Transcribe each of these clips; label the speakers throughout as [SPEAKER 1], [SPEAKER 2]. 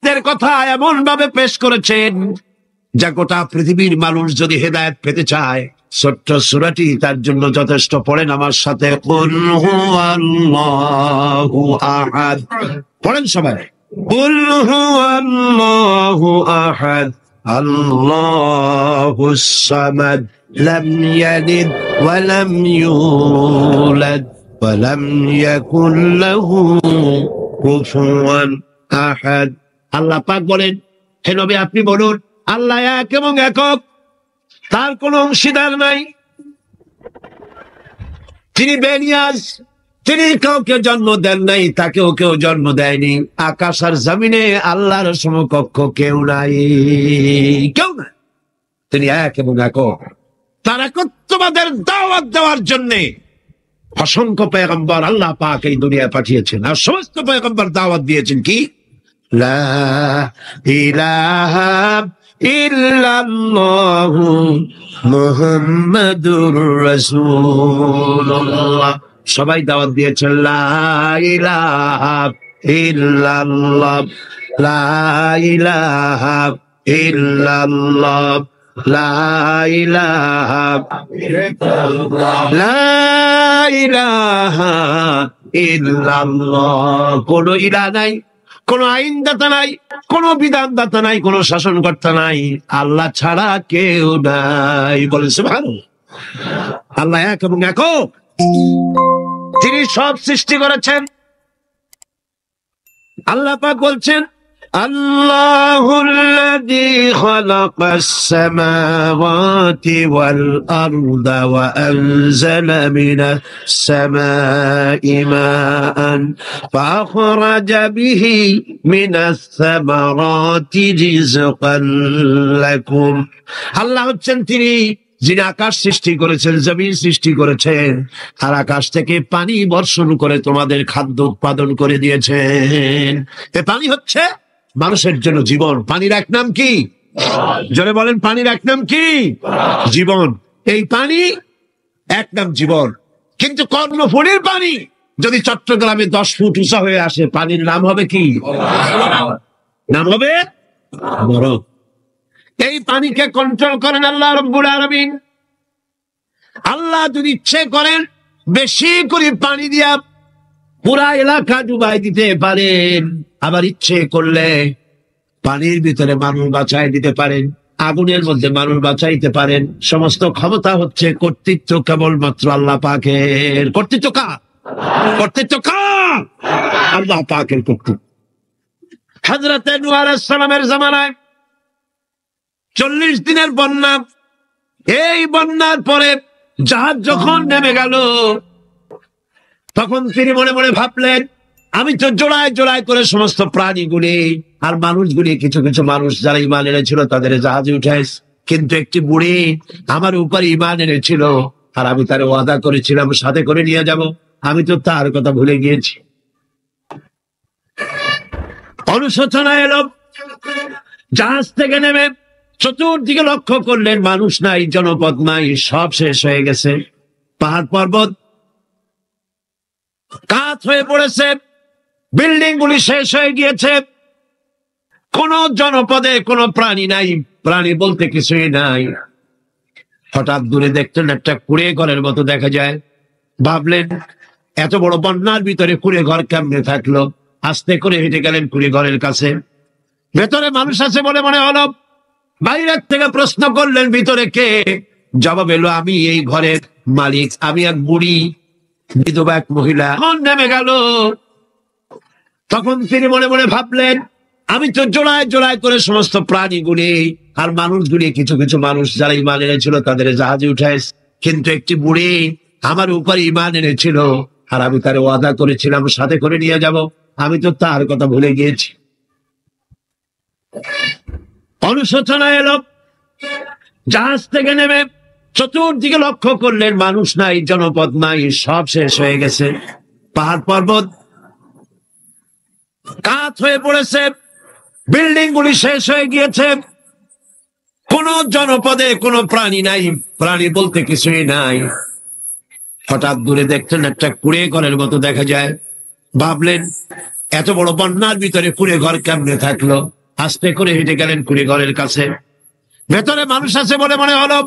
[SPEAKER 1] সত্যের কথা এমন ভাবে পেশ করেছেন যা গোটা পৃথিবীর মানুষ যদি হেদায়েত পেতে চায়, ছোট্ট সূরাটি তার জন্য যথেষ্ট। পড়েন আমার সাথে, কুল হুয়াল্লাহু আহাদ। পড়েন সবাই, কুল হুয়াল্লাহু আহাদ আল্লাহুস সামাদ লাম ইয়ালিদ ওয়া লাম ইউলাদ ওয়া লাম ইয়াকুল লাহু কুফুয়ান আহাদ। আল্লাহ পাক বলেন, হে নবী আপনি বলুন, আল্লাহ এক এবং একক, তার কোনো অংশীদার নাই, তিনি বেনিয়াজ, তিনি কাউকে জন্ম দেন নাই, তাকেও কেউ জন্ম দেয়নি। আকাশ আর জমিনে আল্লাহর সমকক্ষ কেউ নাই, কেউ নাই। তিনি এক এবং একক। তার একত্ববাদের দাওয়াত দেওয়ার জন্য অসংখ্য পয়গম্বর আল্লাহ পাক এই দুনিয়ায় পাঠিয়েছেন, আর সমস্ত পয়গম্বর দাওয়াত দিয়েছেন কি, লা ইলাহা ইল্লাল্লাহু মুহাম্মাদুর রাসূলুল্লাহ। সবাই দাওয়াত দিয়েছেন লা ইলাহা ইল্লাল্লাহ, লা ইলাহা ইল্লাল্লাহ, লা ইলাহা লা ইলাহা ইল্লাল্লাহ। কোন ইলাহ নাই, কোন আইনদাতা নাই, কোন বিধানদাতা নাই, কোন শাসনকর্তা নাই, আল্লাহ ছাড়া কেউ নাই। বলেন সুবহানাল্লাহ। আল্লাহ এক এবং একক, তিনি সব সৃষ্টি করেছেন। আল্লাহ পাক বলছেন, আল্লাহুল্লাযী খালাকাস সামাওয়াতি ওয়াল আরদা ওয়া আনজালা মিনাস সামাই মাআন ফাখরাজা বিহি মিনাস সামারাতি রিজকান লাকুম। আল্লাহ হচ্ছেন তিনি যিনি আকাশ সৃষ্টি করেছেন, জমিন সৃষ্টি করেছেন, আর আকাশ থেকে পানি বর্ষণ করে তোমাদের খাদ্য উৎপাদন করে দিয়েছেন। এ পানি হচ্ছে মানুষের জন্য জীবন। পানির এক নাম কি? জোরে বলেন, পানির এক নাম কি? জীবন। এই পানি এক নাম জীবন। কিন্তু কর্ণফুলীর পানি যদি চট্টগ্রামে 10 ফুট উঁচা হয়ে আসে, পানির নাম হবে কি? নাম হবে বরফ। এই পানিকে কন্ট্রোল করেন আল্লাহ রাব্বুল আলামিন। আল্লাহ যদি ইচ্ছে করেন বেশি করে পানি দিয়া পুরা এলাকা ডুবাই দিতে পারেন, আবার ইচ্ছে করলে পানির ভিতরে মানুষ বাঁচাই দিতে পারেন, আগুনের মধ্যে মানুষ বাঁচাইতে পারেন। সমস্ত ক্ষমতা হচ্ছে, কর্তৃত্ব কেবলমাত্র আল্লাহ পাকের। কর্তৃত্ব কার? কর্তৃত্ব কার? আল্লাহ পাকের কর্তৃত্ব। হযরত নূহ আলাইহিস সালামের জামানায় 40 দিনের বন্যা। এই বন্যার পরে জাহাজ যখন নেমে গেল, তখন তিনি মনে মনে ভাবলেন, আমি তো জোড়ায় জোড়ায় করে সমস্ত প্রাণীগুলি আর মানুষগুলি, কিছু কিছু মানুষ যারা ঈমান এনেছিল তাদের জাহাজে উঠাইস, কিন্তু একটি বুড়ি আমার উপর ঈমান এনেছিল, আর আমি তার ওয়াদা করেছিলাম সাথে করে নিয়ে যাব, আমি তো তার কথা ভুলে গিয়েছি। অনুশোচনা এলো। জাহাজ থেকে নেমে চতুর্দিকে লক্ষ্য করলেন, মানুষ নাই, জনপদ নাই, সব শেষ হয়ে গেছে। পাহাড় পর্বত কাত হয়ে পড়েছে, বিল্ডিং গুলি শেষ হয়ে গিয়েছে, কোন জনপদে কোনো প্রাণী নাই, প্রাণী বলতে কিছুই নাই। হঠাৎ দূরে দেখতেন একটা কুড়ে ঘরের মতো দেখা যায়। ভাবলেন, এত বড় বন্যার ভিতরে কুড়ে ঘর কেমনে থাকলো? আস্তে করে হেঁটে গেলেন কুড়ে ঘরের কাছে। ভেতরে মানুষ আছে বলে মনে হলো। বাইরের থেকে প্রশ্ন করলেন, ভিতরে কে? জবাব এলো, আমি এই ঘরের মালিক, আমি এক বুড়ি বিধবা এক মহিলা। নেমে গেল। তখন তিনি মনে মনে ভাবলেন, আমি তো জোড়ায় জোড়ায় করে সমস্ত প্রাণীগুলি আর মানুষগুলি, কিছু কিছু মানুষ যারা ঈমান এনেছিল তাদের জাহাজে উঠাইস, কিন্তু একটি বুড়ি আমার উপর ঈমান এনেছিল, আর আমি তার ওয়াদা করেছিলাম সাথে করে নিয়ে যাব, আমি তো তার কথা ভুলে গিয়েছি। অনুশোচনা এলো। জাহাজ থেকে নেমে চতুর্দিকে লক্ষ্য করলেন, মানুষ নাই, জনপদ নাই, সব শেষ হয়ে গেছে। পাহাড় পর্বত কাত হয়ে পড়েছে, বিল্ডিং গুলি শেষ হয়ে গিয়েছে, কোন জনপদে কোনো প্রাণী নাই, প্রাণী বলতে কিছুই নাই। হঠাৎ দূরে দেখতেন একটা কুড়ে ঘরের মতো দেখা যায়। ভাবলেন, এত বড় বন্যার ভিতরে কুড়ে ঘর কেমনে থাকলো? আস্তে করে হেঁটে গেলেন কুড়িঘরের কাছে। ভেতরে মানুষ আছে বলে মনে হলো।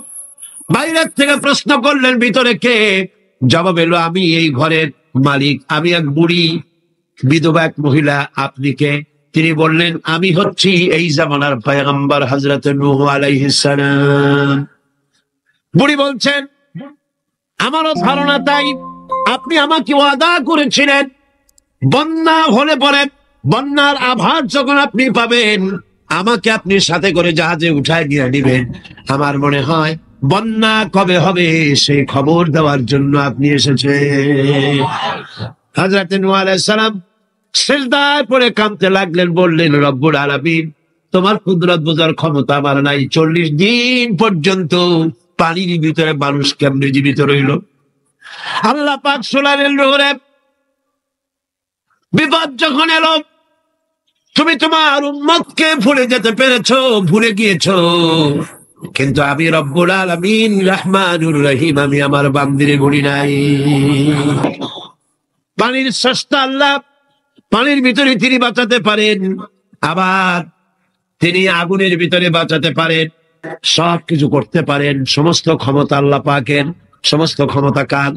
[SPEAKER 1] বাইরের থেকে প্রশ্ন করলেন, ভিতরে কে? জবাব এলো, আমি এই ঘরের মালিক, আমি এক বুড়ি বিধবা এক মহিলা। আপনি কে? তিনি বললেন, আমি হচ্ছি এই জামানার পয়গম্বর হযরত নূহ আলাইহিস সালাম। বুড়ি বলছেন, আমারও ধারণা তাই। আপনি আমাকে ওয়াদা করেছিলেন বন্যা হলে পরে, বন্যার আভাস যখন আপনি পাবেন, আমাকে আপনি সাথে করে জাহাজে উঠায় নিয়ে নিবেন। আমার মনে হয় বন্যা কবে হবে সেই খবর দেওয়ার জন্য আপনি এসেছেন। হযরত নূহ আলাইহিস সালাম সিজদায় পড়ে কাঁদতে লাগলেন, বললেন, রব্বুল আলামিন, তোমার কুদরত বোঝার ক্ষমতা আমার নাই। 40 দিন পর্যন্ত পানির ভিতরে মানুষ কেমনে জীবিত রইল? আল্লাহ পাক শোনালেন, নূহ, বিপদ যখন এলো, তুমি তোমার উম্মতকে ভুলে যেতে পেরেছো, ভুলে গিয়েছো, কিন্তু আমি রব্বুল আলামিন রহমানুর রহিম, আমি আমার বান্দিরে ভুলি নাই। পানির স্রষ্টা আল্লাহ, পানির ভিতরে তিনি বাঁচাতে পারেন, আবার তিনি আগুনের ভিতরে বাঁচাতে পারেন, সবকিছু করতে পারেন। সমস্ত ক্ষমতা আল্লাহ পাকের। সমস্ত ক্ষমতা কার?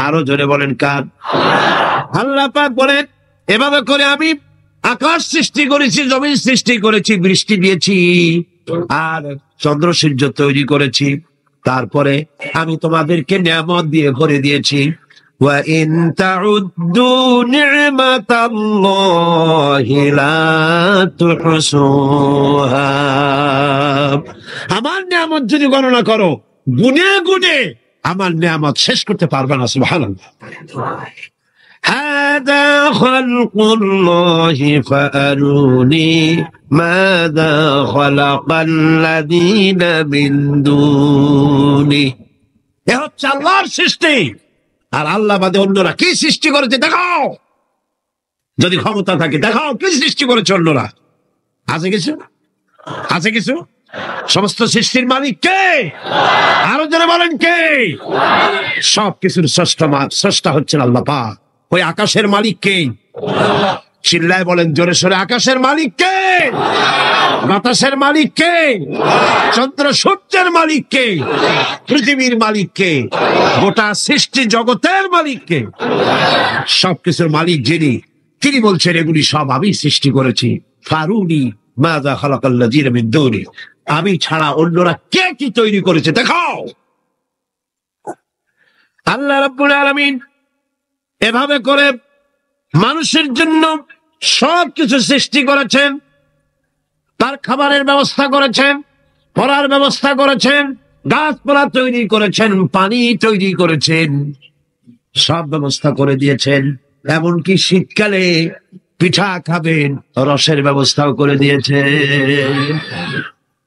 [SPEAKER 1] আরো জোরে বলেন, কার? আল্লাহ পাক বলেন, এভাবে করে আমি আকাশ সৃষ্টি করেছি, জমিন সৃষ্টি করেছি, বৃষ্টি দিয়েছি, আর চন্দ্র সূর্য তৈরি করেছি। তারপরে আমি তোমাদেরকে নিয়ামত দিয়ে ভরে দিয়েছি। وَإِن تَعُدُّوا نِعْمَةَ اللَّهِ لَا تُحْصُوهَا। আমার নিয়ামত যদি গণনা করো, গুনে গুনে আমার নিয়ামত শেষ করতে পারবে না। সুবহানাল্লাহ। هذا خلق الله فأروني ماذا خلق الذين من دونه। এ হচ্ছে আল্লাহর সৃষ্টি, আর আল্লাহ বাদে অন্যরা কি সৃষ্টি করেছে দেখাও। যদি ক্ষমতা থাকে দেখাও কি সৃষ্টি করেছে অন্যরা। আছে কিছু? আছে কিছু? সমস্ত সৃষ্টির মালিক কে? আরো যারা বলেন কে? সব কিছুর স্রষ্টা হচ্ছেন আল্লাহ পাক। ওই আকাশের মালিক কে? চিল্লায় বলেন জোরে সোরে, আকাশের মালিক কে? বাতাসের মালিক কে? চন্দ্র সূর্যের মালিক কে? পৃথিবীর মালিক কে? গোটা সৃষ্টি জগতের মালিক কে? সবকিছুর মালিক যিনি, তিনি বলছেন এগুলি সব আমি সৃষ্টি করেছি। ফারুনি মাযা খালাকাল্লাযীনা মিন দুনি। আমি ছাড়া অন্যরা কে কি তৈরি করেছে দেখাও। আল্লাহ রাব্বুল আলামিন এভাবে করে মানুষের জন্য সবকিছু সৃষ্টি করেছেন। তার খাবারের ব্যবস্থা করেছেন, পড়ার ব্যবস্থা করেছেন, গাছপালা তৈরি করেছেন, পানি তৈরি করেছেন, সব ব্যবস্থা করে দিয়েছেন। এমনকি শীতকালে পিঠা খাবেন, রসের ব্যবস্থাও করে দিয়েছে।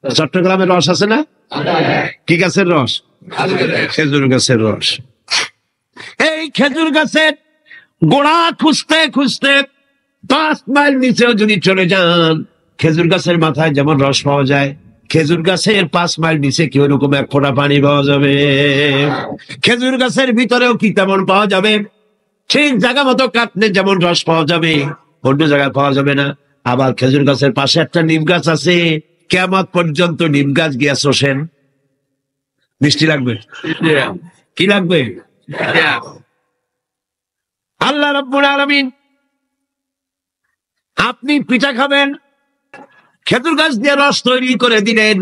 [SPEAKER 1] চট্টগ্রামের রস আছে না? কি গাছের রস? খেজুর গাছের রস। এই খেজুর গাছের গোড়া খুঁজতে খুঁজতে 5 মাইল নিচেও যদি চলে যান, খেজুর গাছের মাথায় যেমন রস পাওয়া যায়, খেজুর গাছের 5 মাইল নিচে কি ওরকম এক ফোঁটা পানি পাওয়া যাবে? খেজুর গাছের ভিতরেও কি তেমন পাওয়া যাবে? ঠিক জায়গা মতো কাটলে যেমন রস পাওয়া যাবে, অন্য জায়গায় পাওয়া যাবে না। আবার খেজুর গাছের পাশে একটা নিম গাছ আছে, কিয়ামত পর্যন্ত নিম গাছ গিয়া শোষেন। মিষ্টি লাগবে? কি লাগবে? আল্লাহ রাব্বুল আলামিন, আপনি পিঠা খাবেন, খেজুর গাছ দিয়ে রস তৈরি করে দিলেন।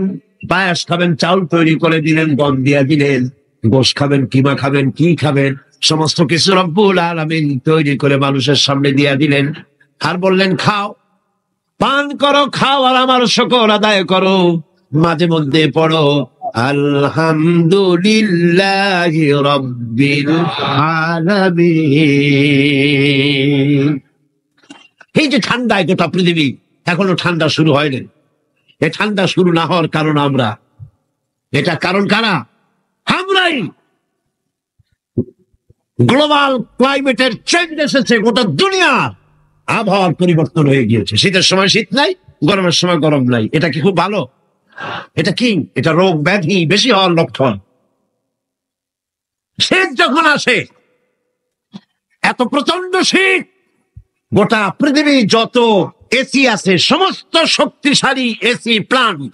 [SPEAKER 1] পায়েস খাবেন, চাউল তৈরি করে দিলেন, গম দিয়ে দিলেন। গোশ খাবেন, কিমা খাবেন, কি খাবেন, সমস্ত কিছু রব্বুল আলামিন তৈরি করে মানুষের সামনে দিয়ে দিলেন। আর বললেন খাও, পান করো, খাও, আর আমার শুকর আদায় করো। মাঝে মধ্যে পড়ো আলহামদুলিল্লাহি রাব্বিল আলামিন। এই যে ঠান্ডা, গোটা পৃথিবী এখনো ঠান্ডা শুরু হয়নি। এই ঠান্ডা শুরু না হওয়ার কারণ আমরা। এটা কারণ কারা? আমরাই। গ্লোবাল ক্লাইমেটের চেঞ্জ এসেছে, গোটা দুনিয়া আবহাওয়ার পরিবর্তন হয়ে গিয়েছে। শীতের সময় শীত নাই, গরমের সময় গরম নাই। এটা কি খুব ভালো? এটা কি? এটা রোগ ব্যাধি বেশি হওয়ার লক্ষণ। শীত যখন আসে, এত প্রচন্ড শীত, গোটা পৃথিবী যত এসি আছে, সমস্ত শক্তিশালী এসি প্লান্ট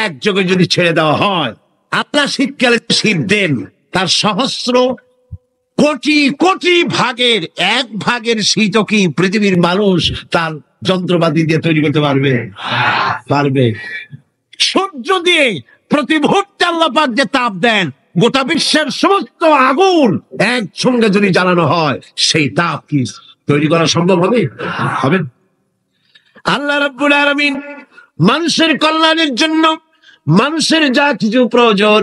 [SPEAKER 1] একযোগে যদি ছেড়ে দেওয়া হয়, আপনার শীতকালে শীত দেন, তার সহস্র কোটি কোটি ভাগের 1 ভাগের শীতও কি পৃথিবীর মানুষ তার যন্ত্রপাতি দিয়ে তৈরি করতে পারবে? পারবে। সূর্য দিয়ে প্রতি মুহূর্তে আল্লাহ পাক যে তাপ দেন, গোটা বিশ্বের সমস্ত আগুন একসঙ্গে যদি জ্বালানো হয়, সেই তাপ কি তৈরি করা সম্ভব হবে? হবে। আল্লাহ রাব্বুল আলামিন মানুষের কল্যাণের জন্য মানুষের যা কিছু প্রয়োজন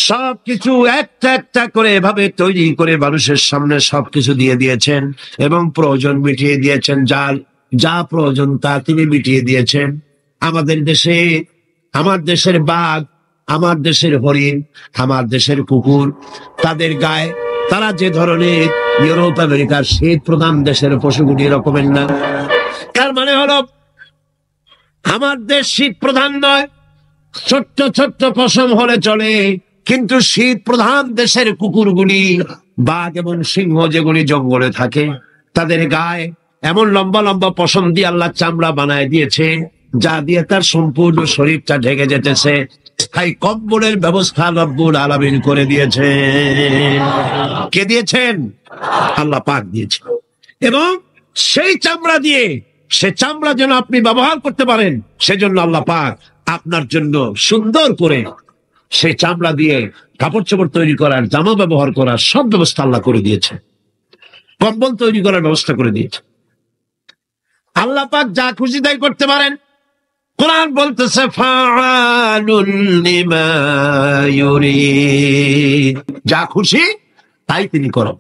[SPEAKER 1] সবকিছু একটা একটা করে এভাবে তৈরি করে মানুষের সামনে সবকিছু দিয়ে দিয়েছেন এবং প্রয়োজন মিটিয়ে দিয়েছেন। যার যা প্রয়োজন তা তিনি মিটিয়ে দিয়েছেন। আমাদের দেশে, আমার দেশের বাঘ, আমার দেশের হরিণ, আমার দেশের কুকুর, তাদের গায়ে তারা যে ধরনের ইউরোপ আমেরিকার শীত প্রধান দেশের পশুগুলি এরকমের না। তার মানে হলো আমার দেশ শীত প্রধান নয়, ছোট্ট ছোট্ট পশম হলে চলে, কিন্তু শীত প্রধান দেশের কুকুরগুলি, বাঘ এবং সিংহ যেগুলি জঙ্গলে থাকে, তাদের গায়ে এমন লম্বা লম্বা পশম দিয়ে আল্লাহ চামড়া বানায় দিয়েছে, যা দিয়ে তার সম্পূর্ণ শরীরটা ঢেকে যেতেছে। স্থায়ী কম্বলের ব্যবস্থা রব্বুল আলামিন করে দিয়েছে। কে দিয়েছেন? আল্লাহ পাক দিয়েছেন। এবং সেই চামড়া দিয়ে, সে চামড়া যেন আপনি ব্যবহার করতে পারেন, সেজন্য আল্লাহ পাক আপনার জন্য সুন্দর করে সেই চামড়া দিয়ে কাপড় চোপড় তৈরি করার, জামা ব্যবহার করার সব ব্যবস্থা আল্লাহ করে দিয়েছে। কম্বল তৈরি করার ব্যবস্থা করে দিয়েছে। আল্লাহ পাক যা খুশি তাই করতে পারেন। কোরআন বলতেছে ফাআলুন লিমা ইউরিদ, যা খুশি তাই তিনি করেন।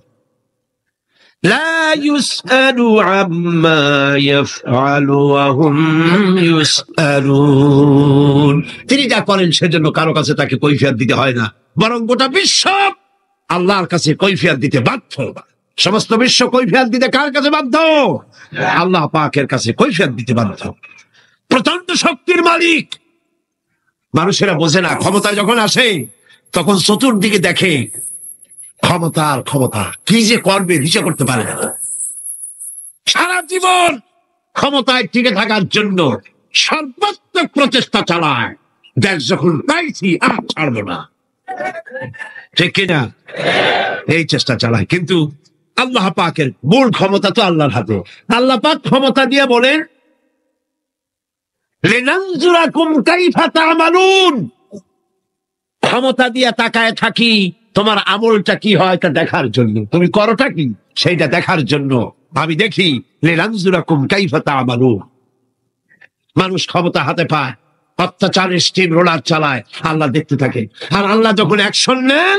[SPEAKER 1] লা ইউসআলু আম্মা ইয়াফআলু ওয়া হুম ইউসআলুন, তিনি যা করেন সেজন্য কারো কাছে তাকে কৈফিয়ত দিতে হয় না, বরং গোটা বিশ্ব আল্লাহর কাছে কৈফিয়ত দিতে বাধ্য। সমস্ত বিশ্ব কৈফিয়ত দিতে কার কাছে বাধ্য? আল্লাহ পাকের কাছে কৈফিয়ত দিতে বাধ্য। প্রচন্ড শক্তির মালিক। মানুষেরা বোঝে না, ক্ষমতায় যখন আসে তখন চতুর্দিকে দেখে ক্ষমতার ক্ষমতা, কি যে করবে দিশা করতে পারে না। সারা জীবন ক্ষমতায় টিকে থাকার জন্য সর্বাত্মক প্রচেষ্টা চালায়, দেশ যখন পাইছি আর ছাড়বো না, ঠিক কিনা? এই চেষ্টা চালায়। কিন্তু আল্লাহ পাকের মূল ক্ষমতা তো আল্লাহর হাতে। আল্লাহ পাক ক্ষমতা দিয়ে বলেন লিনানজুরাকুম কাইফা তা'মালুন, ক্ষমতা দিয়ে তাকায় থাকি তোমার আমলটা কি হয় তা দেখার জন্য, তুমি করোটা কি সেইটা দেখার জন্য আমি দেখি। লিনানজুরাকুম কাইফা তা'মালুন। মানুষ ক্ষমতা হাতে পায়, অত্যাচারের স্টিম রোলার চালায়, আল্লাহ দেখতে থাকে। আর আল্লাহ যখন অ্যাকশন নেন,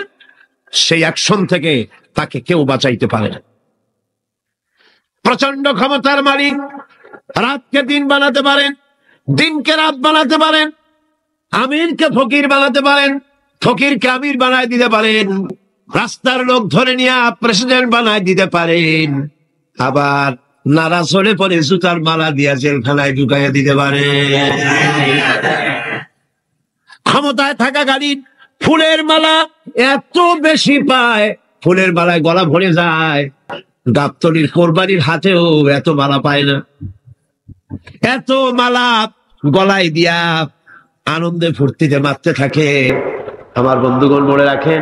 [SPEAKER 1] সেই অ্যাকশন থেকে তাকে কেউ বাঁচাইতে পারে না। প্রচন্ড ক্ষমতার মালিক। রাতকে দিন বানাতে পারেন, দিনকে রাত বানাতে পারেন, আমিরকে ফকির বানাতে পারেন, ফকিরকে আমির বানায় দিতে পারেন, রাস্তার লোক ধরে নিয়ে প্রেসিডেন্ট বানায় দিতে পারেন, আবার নারাজ হলে পরে জুতার মালা দিয়া জেলখানায় ঢুকাইয়া দিতে পারেন। ক্ষমতায় থাকাকালীন ফুলের মালা এত বেশি পায়, ফুলের মালায় গলা ভরে যায়। গাবতলির কোরবানির হাতেও এত মালা পায় না। এত মালা গলায় দিয়া আনন্দে ফুর্তিতে মারতে থাকে। আমার বন্ধুগণ মনে রাখেন,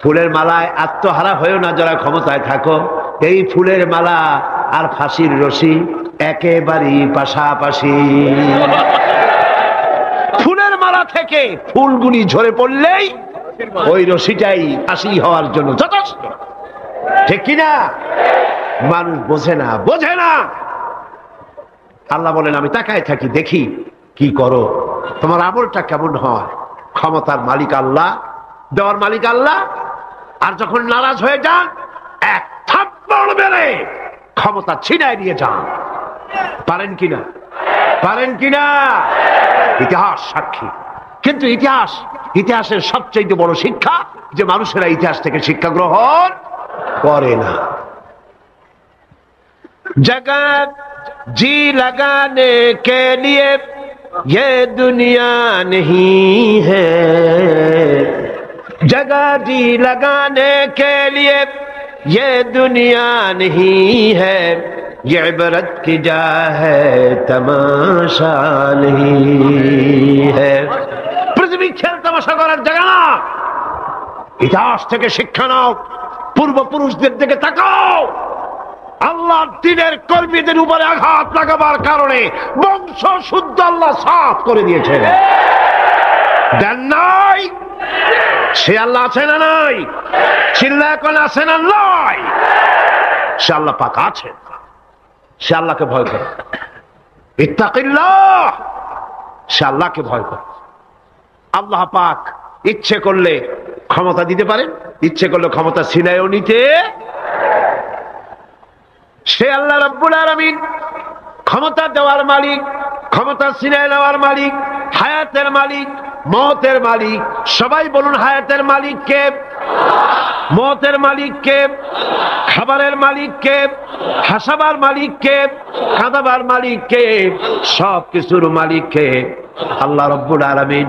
[SPEAKER 1] ফুলের মালায় আত্মহারা হয়েও না যারা ক্ষমতায় থাকো। এই ফুলের মালা আর ফাঁসির রশি একেবারেই পাশাপাশি। ফুলের মালা থেকে ফুলগুলি ঝরে পড়লেই ওই রশিটাই ফাঁসি হওয়ার জন্য যথেষ্ট, ঠিক কিনা? মানুষ বোঝে না, বোঝে না। আল্লাহ বলেন আমি তাকায় থাকি, দেখি কি করো, তোমার আমলটা কেমন হয়। ক্ষমতার মালিক আল্লাহ, দেওয়ার মালিক আল্লাহ। আর যখন নারাজ হয়ে যান, এক থাপ্পড় মেরে ক্ষমতা ছিনায় নিয়ে যান। পারেন কিনা? পারেন কিনা? ইতিহাস সাক্ষী। কিন্তু ইতিহাসের সবচেয়ে বড় শিক্ষা যে মানুষেরা ইতিহাস থেকে শিক্ষা গ্রহণ করে না। जगत जी लगाने के लिए ये दुनिया नहीं है, जगह जी लगाने के लिए ये दुनिया नहीं है, ये इबरत की जा है तमाशा नहीं है। পৃথিবী খেল তামাশা করার জায়গা না। ইতিহাস থেকে শিক্ষা নাও, পূর্বপুরুষদের দিকে তাকাও। আল্লাহর দ্বীনের কর্মীদের উপরে আঘাত লাগাবার কারণে বংশ শুদ্ধ আল্লাহ সাফ করে দিয়েছেন। দেন নাই? সে আল্লাহ আছে না নাই? চিল্লায় কোন আছে না নাই? সে আল্লাহ পাক আছেন। সে আল্লাহকে ভয় করে। ইত্তাকিল্লাহ, সে আল্লাহকে ভয় করে। আল্লাহ পাক ইচ্ছে করলে ক্ষমতা দিতে পারেন, ইচ্ছে করলে ক্ষমতা ছিনায়ও নিতে। সে আল্লাহ রাব্বুল আলামিন ক্ষমতা দেওয়ার মালিক, ক্ষমতা ছিনায় নেওয়ার মালিক, হায়াতের মালিক, মওতের মালিক। সবাই বলুন, হায়াতের মালিক কে? মওতের মালিক কে? খাবারের মালিক কে? হাসাবার মালিক কে? কাঁদাবার মালিক কে? সব কিছুর মালিক কে? আল্লাহ রাব্বুল আলামিন।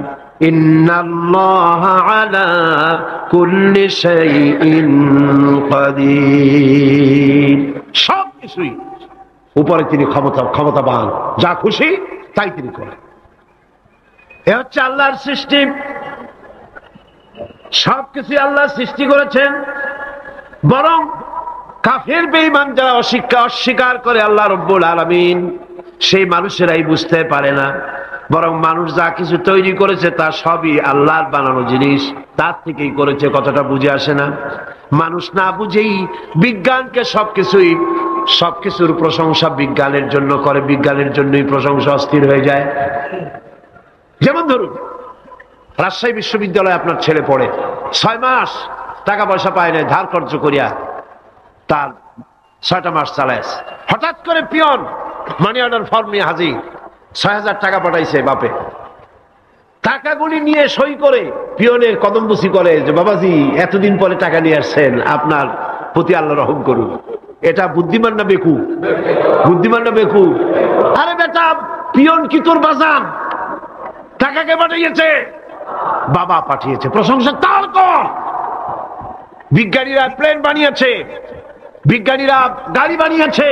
[SPEAKER 1] ইন্নাল্লাহা আলা কুল্লি শাইইন কাদির। সব কিছুই উপরে তিনি ক্ষমতাবান, যা খুশি তাই তিনি করেন। এ হচ্ছে আল্লাহর সৃষ্টি। সবকিছু আল্লাহ সৃষ্টি করেছেন। বরং কাফের বেঈমান যারা অস্বীকার করে আল্লাহ রাব্বুল আলামিন, সেই মানুষেরাই বুঝতে পারে না। বরং মানুষ যা কিছু তৈরি করেছে তা সবই আল্লাহর বানানো জিনিস, তার থেকেই করেছে। কথাটা বুঝে আসে না? মানুষ না বুঝেই বিজ্ঞানকে সবকিছুর প্রশংসা বিজ্ঞানের জন্য করে, বিজ্ঞানের জন্যই প্রশংসা অস্থির হয়ে যায়। যেমন ধরুন, রাজশাহী বিশ্ববিদ্যালয়ে আপনার ছেলে পড়ে, 6 মাস টাকা পয়সা পায় না, ধার খরচ করিয়া তার 6টা মাস চালায়। হঠাৎ করে পিয়ন মানি অর্ডার ফর্ম নিয়ে হাজির, 6,000 টাকা পাঠাইছে বাপে। টাকাগুলি নিয়ে সই করে পিয়নের কদমবুসি করে যে, বাবাজি এতদিন পরে টাকা নিয়ে আসছেন, আপনার প্রতি আল্লাহ রহম করুন। এটা বুদ্ধিমান না বেকুব? বুদ্ধিমান না বেকুব? আরে বেটা, পিয়ন কি তোর বাজান? টাকাকে পাঠিয়েছে? বাবা পাঠিয়েছে, প্রশংসা তার কর। বিজ্ঞানীরা প্লেন বানিয়েছে, বিজ্ঞানীরা গাড়ি বানিয়েছে,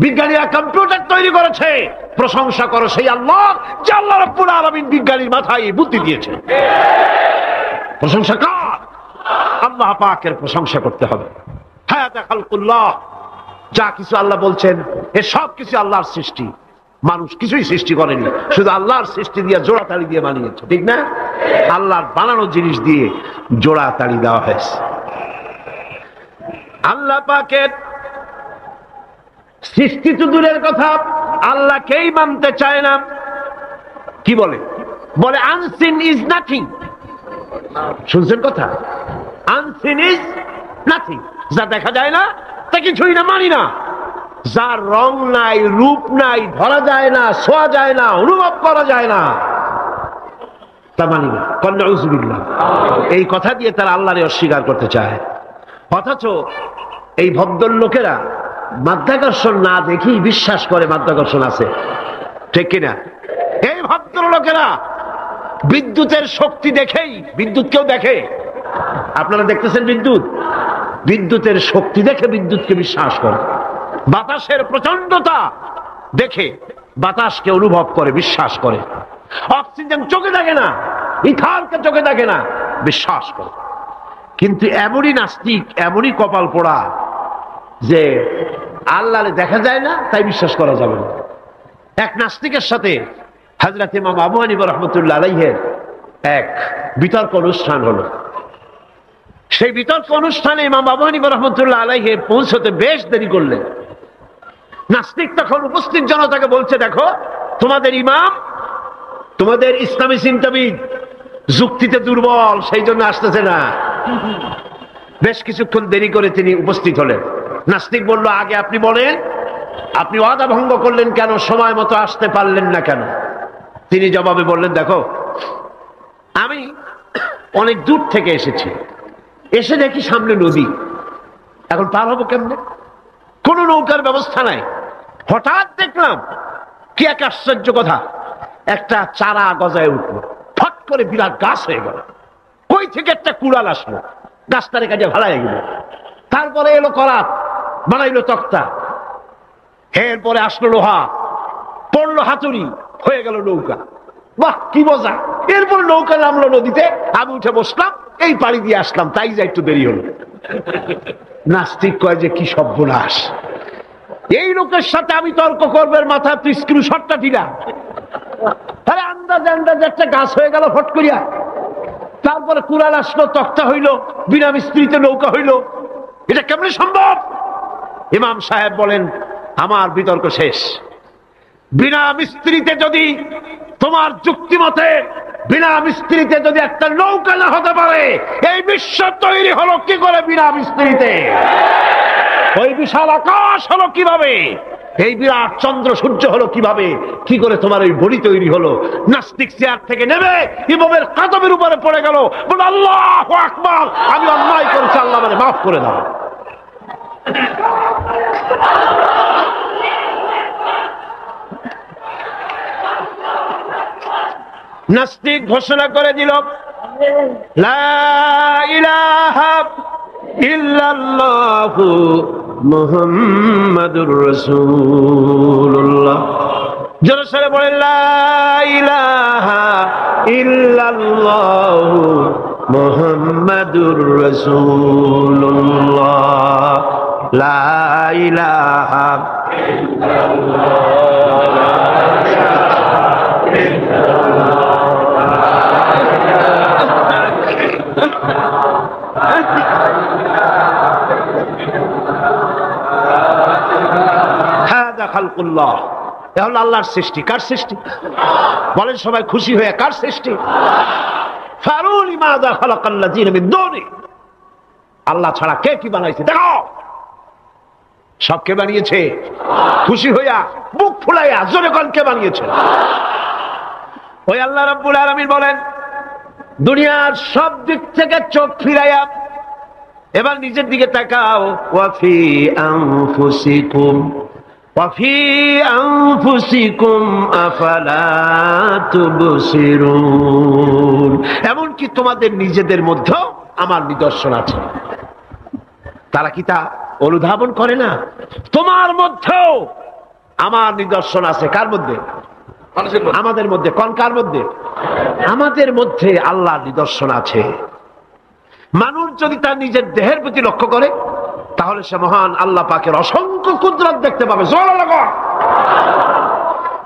[SPEAKER 1] বিজ্ঞানীরা কম্পিউটার তৈরি করেছে, প্রশংসা করো সেই আল্লাহ যে আল্লাহ রাব্বুল আলামিন বিজ্ঞানীর মাথায় বুদ্ধি দিয়েছে। প্রশংসা কর, আল্লাহ পাকের প্রশংসা করতে হবে। হায়াতে খালকুল্লাহ, যা কিছু আল্লাহ বলছেন এ সব কিছু আল্লাহর সৃষ্টি। মানুষ কিছুই সৃষ্টি করেনি, শুধু আল্লাহর সৃষ্টি দিয়ে জোড়া তালি দিয়ে বানিয়েছে, ঠিক না? আল্লাহর বানানো জিনিস দিয়ে জোড়া তালি দেওয়া হয়েছে। আল্লাহ পাকের সৃষ্টি তো দূরের কথা, আল্লাহকেই মানতে চায় না। কি বলে? বলে আনসিন ইজ নাথিং। শুনছেন কথা? আনসিন ইজ নাথিং, যা দেখা যায় না তা কিছুই না, মানি না। যার রং নাই, রূপ নাই, ধরা যায় না, ছোঁয়া যায় না, অনুভব করা যায় না, তা মানি না। নাউযুবিল্লাহ। এই কথা দিয়ে তারা আল্লাহরে অস্বীকার করতে চায়। অথচ এই ভদ্রলোকেরা মাধ্যাকর্ষণ না দেখেই বিশ্বাস করে মাধ্যাকর্ষণ আছে, ঠিক কিনা? এই ভদ্রলোকেরা বিদ্যুতের শক্তি দেখেই, বিদ্যুৎকেও দেখে। আপনারা দেখতেছেন বিদ্যুৎ, বিদ্যুতের শক্তি দেখে বিদ্যুৎকে বিশ্বাস করে। বাতাসের প্রচন্ডতা দেখে বাতাসকে অনুভব করে, বিশ্বাস করে। অক্সিজেন চোখে দেখে না, ইথারকে চোখে দেখে না, বিশ্বাস করে। কিন্তু এমনই নাস্তিক, এমনই কপাল পোড়া যে আল্লাহরে দেখা যায় না তাই বিশ্বাস করা যাবে না। এক নাস্তিকের সাথে হযরত ইমাম আবু হানিফা রাহমাতুল্লাহ আলাইহির এক বিতর্ক অনুষ্ঠান হলো। সেই বিতর্ক অনুষ্ঠানে ইমাম আবু হানিফা রাহমাতুল্লাহ আলাইহি পৌঁছতে বেশ দেরি করলেন। নাস্তিক তখন উপস্থিত জনতাকে বলছে, দেখো তোমাদের ইমাম, তোমাদের ইসলামী চিন্তাবিদ যুক্তিতে দুর্বল, সেই জন্য আসতেছে না। বেশ কিছুক্ষণ দেরি করে তিনি উপস্থিত হলেন। নাস্তিক বলল, আগে আপনি বলেন, আপনি ওয়াদা ভঙ্গ করলেন কেন? সময় মতো আসতে পারলেন না কেন? তিনি জবাবে বললেন, দেখো আমি অনেক দূর থেকে এসেছি, এসে দেখি সামনে নদী, এখন পার হবো কেমনে? কোনো নৌকার ব্যবস্থা নাই। হঠাৎ দেখলাম কি এক আশ্চর্য কথা, একটা চারা গজায় উঠলো, ফট করে বিরাট গাছ হয়ে গেল। কই থেকে একটা কুড়াল আসলো, গাছটারে কাজে ভাড়ায় গেল। তারপরে এলো করাত, বানাইলো তক্তা। এরপরে আসলো লোহা, পড়লো হাতুড়ি, হয়ে গেল নৌকা। বাহ কি মজা! এরপর নৌকা নামলো নদীতে, আমি উঠে বসলাম, এই পাড়ি দিয়ে আসলাম, তাই যা একটু দেরি হলো। নাস্তিক কয় যে কি সর্বনাশ, এই লোকের সাথে আমি তর্ক করবার মাথা তুই স্ক্রু শটটা দিলা। আরে আন্দাজ আন্দাজ একটা গাছ হয়ে গেল ফট করিয়া। তারপরে কুড়াল আসলো, তক্তা হইল, বিনা মিস্ত্রিতে নৌকা হইল, এটা কেমনে সম্ভব? ইমাম সাহেব বলেন আমার বিতর্ক শেষ। বিনা মিস্ত্রিতে যদি, তোমার যুক্তি মতে বিনা মিস্ত্রিতে যদি একটা নৌকা না হতে পারে, এই বিশ্ব তৈরি হলো কি করে বিনা মিস্ত্রিতে? ওই বিশাল আকাশ হলো কিভাবে? এই বিরাট চন্দ্র সূর্য হলো কিভাবে? কি করে তোমার ওই বডি তৈরি হলো? নাস্তিক চেয়ার থেকে নেমে ইমামের কাদমের উপরে পড়ে গেল, বলে আল্লাহু আকবার, আমি অন্যায় করেছি, আল্লাহ আমারে মাফ করে দাও। নাস্তিক ঘোষণা করে দিল লা ইলাহা ইল্লাল্লাহু মুহাম্মাদুর রাসূলুল্লাহ। জোরে সরে বলেন লা ইলাহা ইল্লাল্লাহু মুহাম্মাদুর রাসূলুল্লাহ। লা ইলাহা খালকুল্লাহ, এ হলো আল্লাহর সৃষ্টি। কার সৃষ্টি বলেন সবাই খুশি হয়ে? কার সৃষ্টি? ফারুনি মাযা খালাকাল্লাযিনা মিন দুনি, আল্লাহ ছাড়া কে কি বানাইছে দেখো। সব কে বানিয়েছে? খুশি হইয়া মুখ ফুলাইয়া জোরে কোন কে বানিয়েছে? ওই আল্লাহ রাব্বুল আলামিন বলেন দুনিয়ার সব দিক থেকে চোখ ফিরাইয়া এবার নিজের দিকে তাকাও। ওয়াফি আনফুসিকুম ওয়াফি আনফুসিকুম আফালা তুবসিরুন, এমনকি তোমাদের নিজেদের মধ্যেও আমার নিদর্শন আছে। তারা কি তা অনুধাবন করে না? তোমার মধ্যেও আমার নিদর্শন আছে। কার মধ্যে? আমাদের মধ্যে। কোন কার মধ্যে? আমাদের মধ্যে আল্লাহর নিদর্শন আছে। মানুষ যদি তার নিজের দেহের প্রতি লক্ষ্য করে তাহলে সে মহান আল্লাহ পাকের অসংখ্য কুদরত দেখতে পাবে।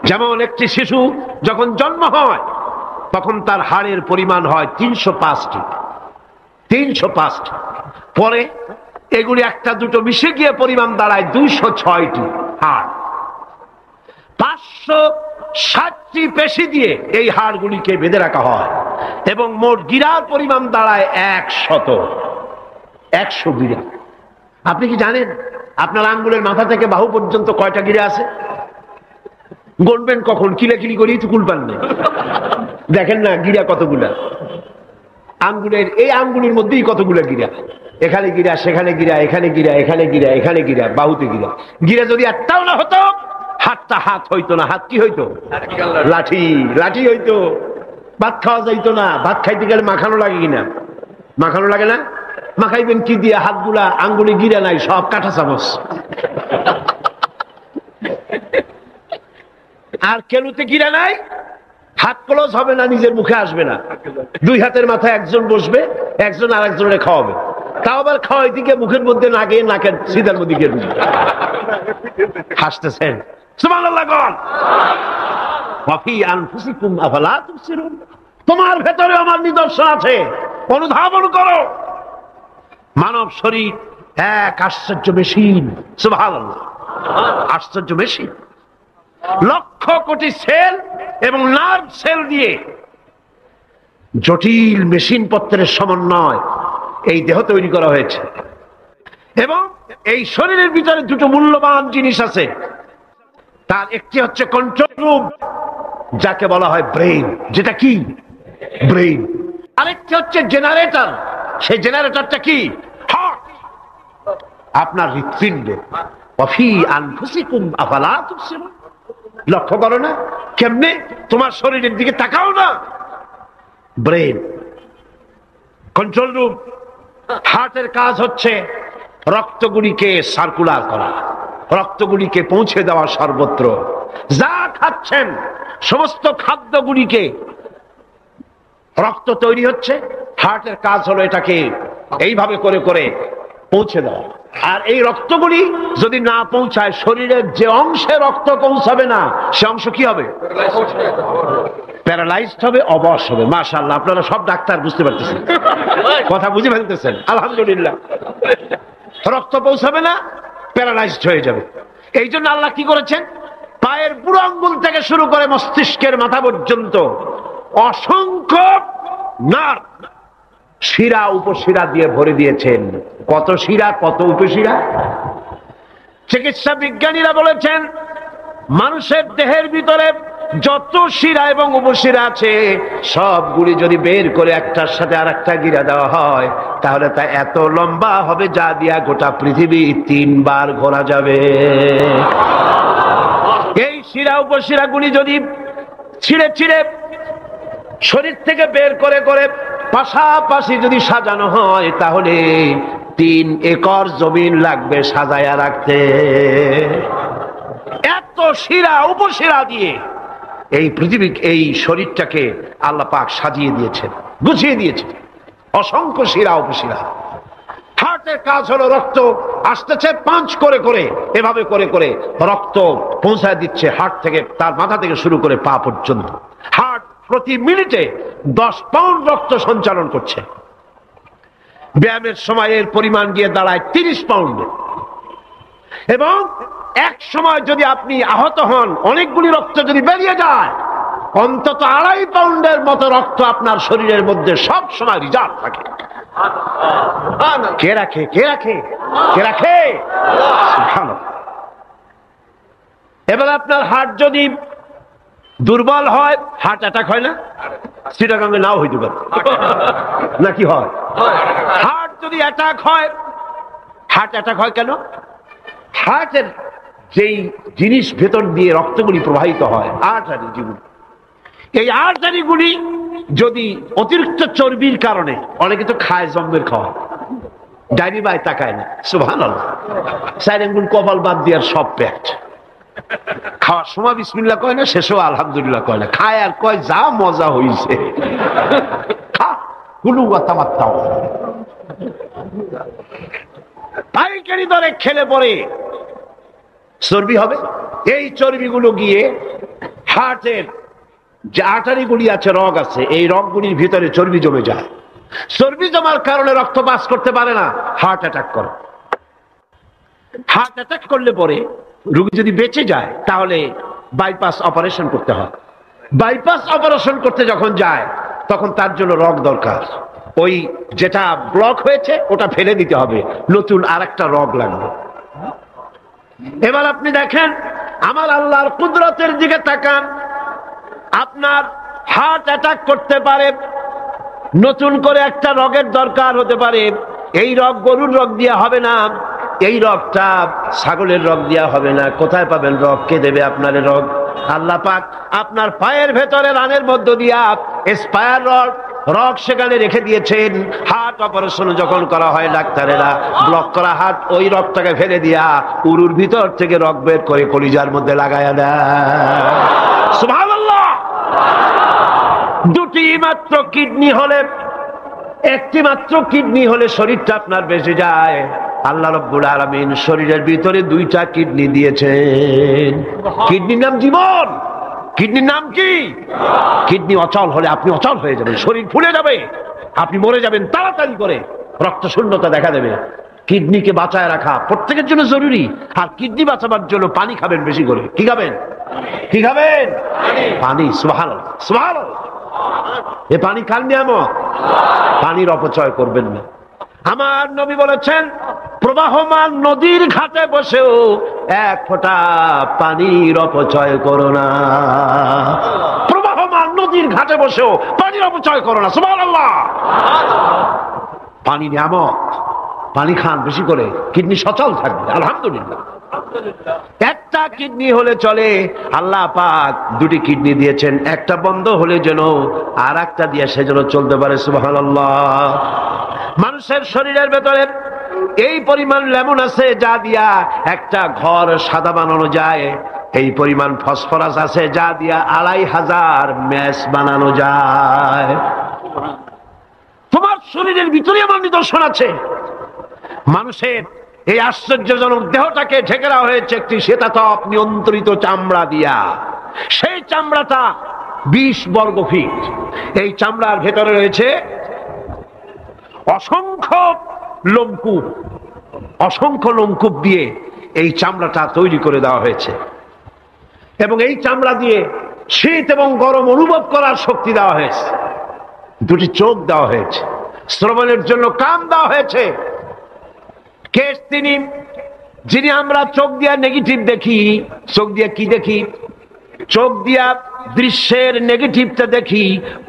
[SPEAKER 1] যেমন একটি শিশু যখন জন্ম হয় তখন তার হাড়ের পরিমাণ হয় 305টি। 305টি। পরে এগুলি একটা দুটো মিশে গিয়ে পরিমাণ দাঁড়ায় 206টি হাড়। 560টি পেশি দিয়ে এই হাড়গুলিকে বেঁধে রাখা হয় এবং মোট গিরার পরিমাণ দাঁড়ায় 100 গিরা। আপনি কি জানেন আপনার আঙ্গুলের মাথা থেকে বাহু পর্যন্ত কয়টা গিরা আছে? গণবেন কখন? কিলাকিলি করেই তো কুল পান না। দেখেন না গিরা কতগুলা। আঙ্গুলের এই আঙ্গুলের মধ্যেই কতগুলা গিরা। এখানে গিরা, সেখানে গিরা, এখানে গিরা, এখানে গিরা, এখানে গিরা, বাহুতে গিরা। গিরা যদি একটাও না হতো হাতটা হাত হইতো না। হাত কি হইতো? লাঠি। লাঠি হইতো। ভাত খাওয়া যাইতো না। ভাত খাইতে গেলে মাখানো লাগে কিনা? মাখানো লাগে না? মাখাইবেন কি দিয়ে? হাতগুলা আঙ্গুলে গিরা নাই, সব কাঁটা চামচ। আর কেলুতে গিরা নাই, হাত ক্লোজ হবে না, নিজের মুখে আসবে না। দুই হাতের মাথায় একজন বসবে, একজন আর একজনের খাওয়াবে। তাও আবার খাওয়াই দিকে মুখের মধ্যে না গিয়ে নাকের সিধার মধ্যে গিয়ে হাসতেছেন। সুবহানাল্লাহ। ওয়াফি আনফুসিকুম আফালা তুবসিরুন, তোমার ভেতরে আমার নিদর্শন আছে, অনুধাবন করো। মানব শরীর এক আশ্চর্য মেশিন। সুবহানাল্লাহ। আশ্চর্য মেশিন। লক্ষ কোটি সেল এবং নার্ভ সেল দিয়ে জটিল মেশিন পত্রের সমন্বয় এই দেহ তৈরি করা হয়েছে। এবং এই শরীরের ভিতরে দুটো মূল্যবান জিনিস আছে। তার একটি হচ্ছে কন্ট্রোল রুম, যাকে বলা হয় ব্রেইন। যেটা কি? ব্রেইন। আরেকটি হচ্ছে জেনারেটর। সেই জেনারেটরটা কি? হার্ট, আপনার হৃৎপিণ্ড। ওয়াফি আনফুসিকুম আফালা তুবসিরুন, লক্ষ্য করো না? কেমনে? তোমার শরীরের দিকে তাকাও না। Brain, control room. হার্টের কাজ হচ্ছে রক্তগুলিকে সার্কুলার করা, রক্তগুলিকে পৌঁছে দেওয়া সর্বত্র। যা খাচ্ছেন সমস্ত খাদ্যগুলিকে রক্ত তৈরি হচ্ছে, হার্টের কাজ হলো এটাকে এইভাবে করে করে পৌঁছে দেওয়া। আর এই রক্তগুলি যদি না পৌঁছায়, শরীরের যে অংশে রক্ত পৌঁছাবে না সে অংশ কি হবে? প্যারালাইজড হবে, অবশ হবে। মাশাআল্লাহ, আপনারা সব ডাক্তার বুঝতে পারতেছেন, কথা বুঝে ফেলতেছেন, আলহামদুলিল্লাহ। রক্ত পৌঁছাবে না, প্যারালাইজড হয়ে যাবে। এই জন্য আল্লাহ কি করেছেন, পায়ের বুড়ো আঙ্গুল থেকে শুরু করে মস্তিষ্কের মাথা পর্যন্ত অসংখ্য নার্ভ, শিরা উপশিরা দিয়ে ভরে দিয়েছেন। কত শিরা, কত উপশিরা! চিকিৎসা বিজ্ঞানীরা বলেছেন মানুষের দেহের ভিতরে যত শিরা এবং উপশিরা আছে সবগুলি যদি বের করে একটার সাথে আর একটা গিরা দেওয়া হয় তাহলে তা এত লম্বা হবে যা দিয়া গোটা পৃথিবী 3 বার ঘোরা যাবে। এই শিরা উপশিরা গুলি যদি ছিঁড়ে ছিঁড়ে শরীর থেকে বের করে করে পাশাপাশি যদি সাজানো হয় তাহলে 3 একর জমিন লাগবে সাজায়া রাখতে। এত শিরা উপশিরা দিয়ে এই পৃথিবী, এই শরীরটাকে আল্লাহ পাক সাজিয়ে দিয়েছেন, গুছিয়ে দিয়েছেন। অসংখ্য শিরা উপশিরা। হার্টের কাজ হলো রক্ত আসতেছে পাঞ্চ করে করে, এভাবে করে করে রক্ত পৌঁছায় দিচ্ছে হার্ট থেকে, তার মাথা থেকে শুরু করে পা পর্যন্ত। হার্ট প্রতি মিনিটে 10 পাউন্ড রক্ত সঞ্চালন করছে। ব্যায়ামের সময় এর পরিমাণ গিয়ে দাঁড়ায় 30 পাউন্ডে। এবং এক সময় যদি আপনি আহত হন, অনেকগুলি রক্ত যদি বেরিয়ে যায়, অন্তত 2.5 পাউন্ডের মতো রক্ত আপনার শরীরের মধ্যে সব সময় রিজার্ভ থাকে। কে রাখে? কে রাখে? কে রাখে? এবার আপনার হার্ট যদি দুর্বল হয়, হার্ট অ্যাটাক হয় না? চিটাগাঙ্গে নাও হইতে পারে, নাকি হয়? হার্ট যদি অ্যাটাক হয়, হার্ট অ্যাটাক হয় কেন? হার্টের যেই জিনিস ভেতর দিয়ে রক্তগুলি প্রবাহিত হয়, আর্টারি যেগুলি, এই আর্টারিগুলি যদি অতিরিক্ত চর্বির কারণে, অনেকে তো খায় জম্মের খাওয়া, ডাইনি বাই তাকায় না, সুবহানাল্লাহ, 4 আঙ্গুল কপাল বাদ দিয়ার সব পেট, খাওয়ার সময় বিসমিল্লাহ কয় না, শেষও আলহামদুলিল্লাহ কয় না, খায় আর কয় যা মজা হইছে, খা কুলু ওয়া তামাত্তাউ। পাইকারি দরে খেলে পরে চর্বি হবে। এই চর্বিগুলো গিয়ে হার্টের যে আর্টারিগুলি আছে, রগ আছে, এই রগগুলির ভিতরে চর্বি জমে যায়। চর্বি জমার কারণে রক্ত পাস করতে পারে না, হার্ট অ্যাটাক করে। হার্ট অ্যাটাক করলে পরে রোগী যদি বেঁচে যায় তাহলে বাইপাস অপারেশন করতে হয়। বাইপাস অপারেশন করতে যখন যায় তখন তার জন্য রগ দরকার। ওই যেটা ব্লক হয়েছে ওটা ফেলে দিতে হবে, নতুন আরেকটা রগ লাগবে। এবার আপনি দেখেন আমার আল্লাহর কুদরতের দিকে তাকান। আপনার হার্ট অ্যাটাক করতে পারে, নতুন করে একটা রগের দরকার হতে পারে। এই রগ গরুর রগ দিয়া হবে না, এই রগটা ছাগলের রগ দিয়া হবে না। কোথায় পাবেন রগ? কে দেবে আপনার রগ? আল্লাহ পাক আপনার পায়ের ভেতরে রানের মধ্য দিয়া স্পায়ার রগ সেখানে রেখে দিয়েছেন। হার্ট অপারেশন যখন করা হয় ডাক্তারেরা ব্লক করা হার্ট, ওই রগটাকে ফেলে দিয়া উরুর ভিতর থেকে রগ বের করে কলিজার মধ্যে লাগায়া দেয়। সুবহানাল্লাহ। 2টি মাত্র কিডনি হলে, 1টি মাত্র কিডনি হলে শরীরটা আপনার বেঁচে যায়। আল্লাহ রাব্বুল আলামিন শরীরের ভিতরে 2টা কিডনি দিয়েছেন। কিডনির নাম জীবন। কিডনির নাম কি? কিডনি অচল হলে আপনি অচল হয়ে যাবেন, শরীর ফুলে যাবে, আপনি মরে যাবেন তাড়াতাড়ি করে, রক্ত শূন্যতা দেখা দেবে। কিডনিকে বাঁচায় রাখা প্রত্যেকের জন্য জরুরি। আর কিডনি বাঁচাবার জন্য পানি খাবেন বেশি করে। কি খাবেন? কি খাবেন? পানি। সুবহানাল্লাহ, সুবহানাল্লাহ। এ পানি কার নিয়ামত, পানির অপচয় করবেন না। আমার নবী বলেছেন প্রবাহমান নদীর ঘাটে বসেও 1 ফোঁটা পানির অপচয় করো না। প্রবাহমান নদীর ঘাটে বসেও পানির অপচয় করো না। সুবহানাল্লাহ। পানি নিয়ামত, পানি খান বেশি করে, কিডনি সচল থাকবে। আলহামদুলিল্লাহ। একটা কিডনি হলে চলে, আল্লাহ পাক 2টি কিডনি দিয়েছেন, একটা বন্ধ হলে যেন আর একটা দিয়ে সে যেন চলতে পারে। সুবহানাল্লাহ। মানুষের শরীরের ভেতরে এই পরিমাণ লেমন আছে যা দিয়া একটা ঘর সাদা বানানো যায়, এই পরিমাণ ফসফরাস আছে যা দিয়া 2500 ম্যাচ বানানো যায়। তোমার শরীরের ভিতরে আমার নিদর্শন আছে। মানুষের এই আশ্চর্যজনক দেহটাকে ঢেকে দেওয়া হয়েছে একটি শীতাতপ নিয়ন্ত্রিত চামড়া দিয়া। সেই চামড়াটা 20 বর্গ ফিট। এই চামড়ার ভেতরে রয়েছে অসংখ্য লোমকূপ, অসংখ্য লোমকূপ দিয়ে এই চামড়াটা তৈরি করে দেওয়া হয়েছে, এবং এই চামড়া দিয়ে শীত এবং গরম অনুভব করার শক্তি দেওয়া হয়েছে। দুটি চোখ দেওয়া হয়েছে, শ্রবণের জন্য কান দেওয়া হয়েছে। কে তিনি যিনি আমরা চোখ দিয়া নেগেটিভ দেখি? চোখ দিয়া কি দেখি? চোখ দিয়া দৃশ্যের নেগেটিভটা দেখি,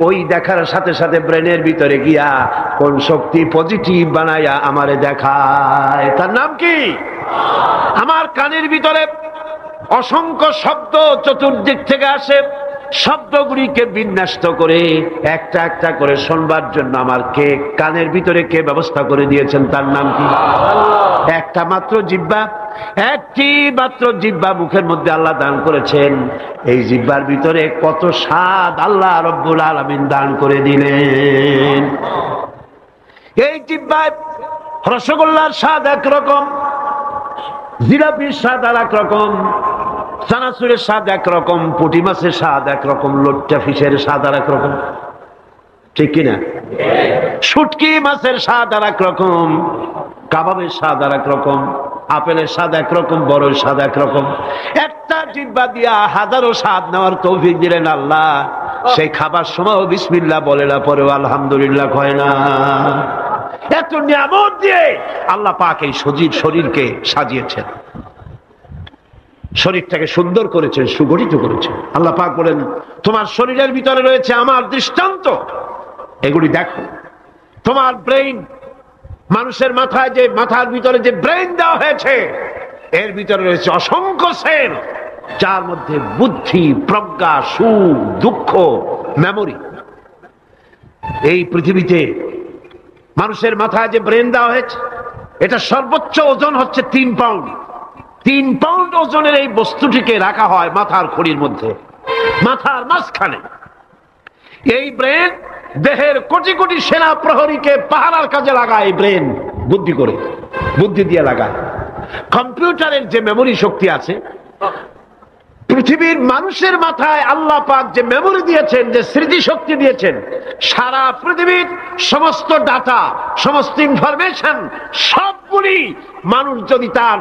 [SPEAKER 1] ওই দেখার সাথে সাথে ব্রেনের ভিতরে গিয়া কোন শক্তি পজিটিভ বানায়া আমারে দেখায়। তার নাম কি? আমার কানের ভিতরে অসংখ্য শব্দ চতুর্দিক থেকে আসে, শব্দগুলিকে বিন্যস্ত করে একটা একটা করে শুনবার জন্য আমার কে কানের ভিতরে কে ব্যবস্থা করে দিয়েছেন? তার নাম কি? একটা মাত্র জিহ্বা, একটি মাত্র জিহ্বা মুখের মধ্যে আল্লাহ দান করেছেন। এই জিহ্বার ভিতরে কত স্বাদ আল্লাহ রব্বুল আলামিন দান করে দিলেন। এই জিহ্বায় রসগোল্লার স্বাদ একরকম, জিলাপির স্বাদ আর একরকম, চানাচুরের স্বাদ একরকম, পুঁটি মাছের স্বাদ একরকম, লোট্টা ফিশের স্বাদ আর একরকম, ঠিক কিনা? শুটকি মাছের স্বাদ আর একরকম, কাবাবের স্বাদ আর একরকম, আপেলের স্বাদ একরকম, বড়ের স্বাদ একরকম। একটা জিহ্বা দিয়া হাজারো স্বাদ নেওয়ার তৌফিক দিলেন আল্লাহ। সেই খাবার সময় বিসমিল্লাহ বলে না, পরেও আলহামদুলিল্লাহ কয় না। এত নিয়ামত দিয়ে আল্লাহ পাক এই সজীব শরীরকে সাজিয়েছেন, শরীরটাকে সুন্দর করেছেন, সুগঠিত করেছেন। আল্লাহ পাক বলেন তোমার শরীরের ভিতরে রয়েছে আমার দৃষ্টান্ত, এগুলি দেখো। তোমার ব্রেইন, মানুষের মাথায় যে মাথার ভিতরে যে ব্রেইন দেওয়া হয়েছে, এর ভিতরে রয়েছে অসংখ্য সেল, যার মধ্যে বুদ্ধি, প্রজ্ঞা, সুখ, দুঃখ, মেমোরি। এই পৃথিবীতে মানুষের মাথায় যে ব্রেন দেওয়া হয়েছে, এটা সর্বোচ্চ ওজন হচ্ছে 3 পাউন্ড। 3 পাউন্ড ওজনের এই বস্তুটিকে রাখা হয় মাথার খুঁড়ির মধ্যে, মাথার মাঝখানে। এই ব্রেন দেহের কোটি কোটি সেনা প্রহরীকে পাহারার কাজে লাগায়। এই ব্রেন বুদ্ধি করে, বুদ্ধি দিয়ে লাগায়। কম্পিউটারের যে মেমোরি শক্তি আছে, পৃথিবীর মানুষের মাথায় আল্লাহ পাক যে মেমোরি দিয়েছেন, যে স্মৃতি শক্তি দিয়েছেন, সারা পৃথিবীর সমস্ত ডাটা, সমস্ত ইনফরমেশন সবগুলি মানুষ যদি তার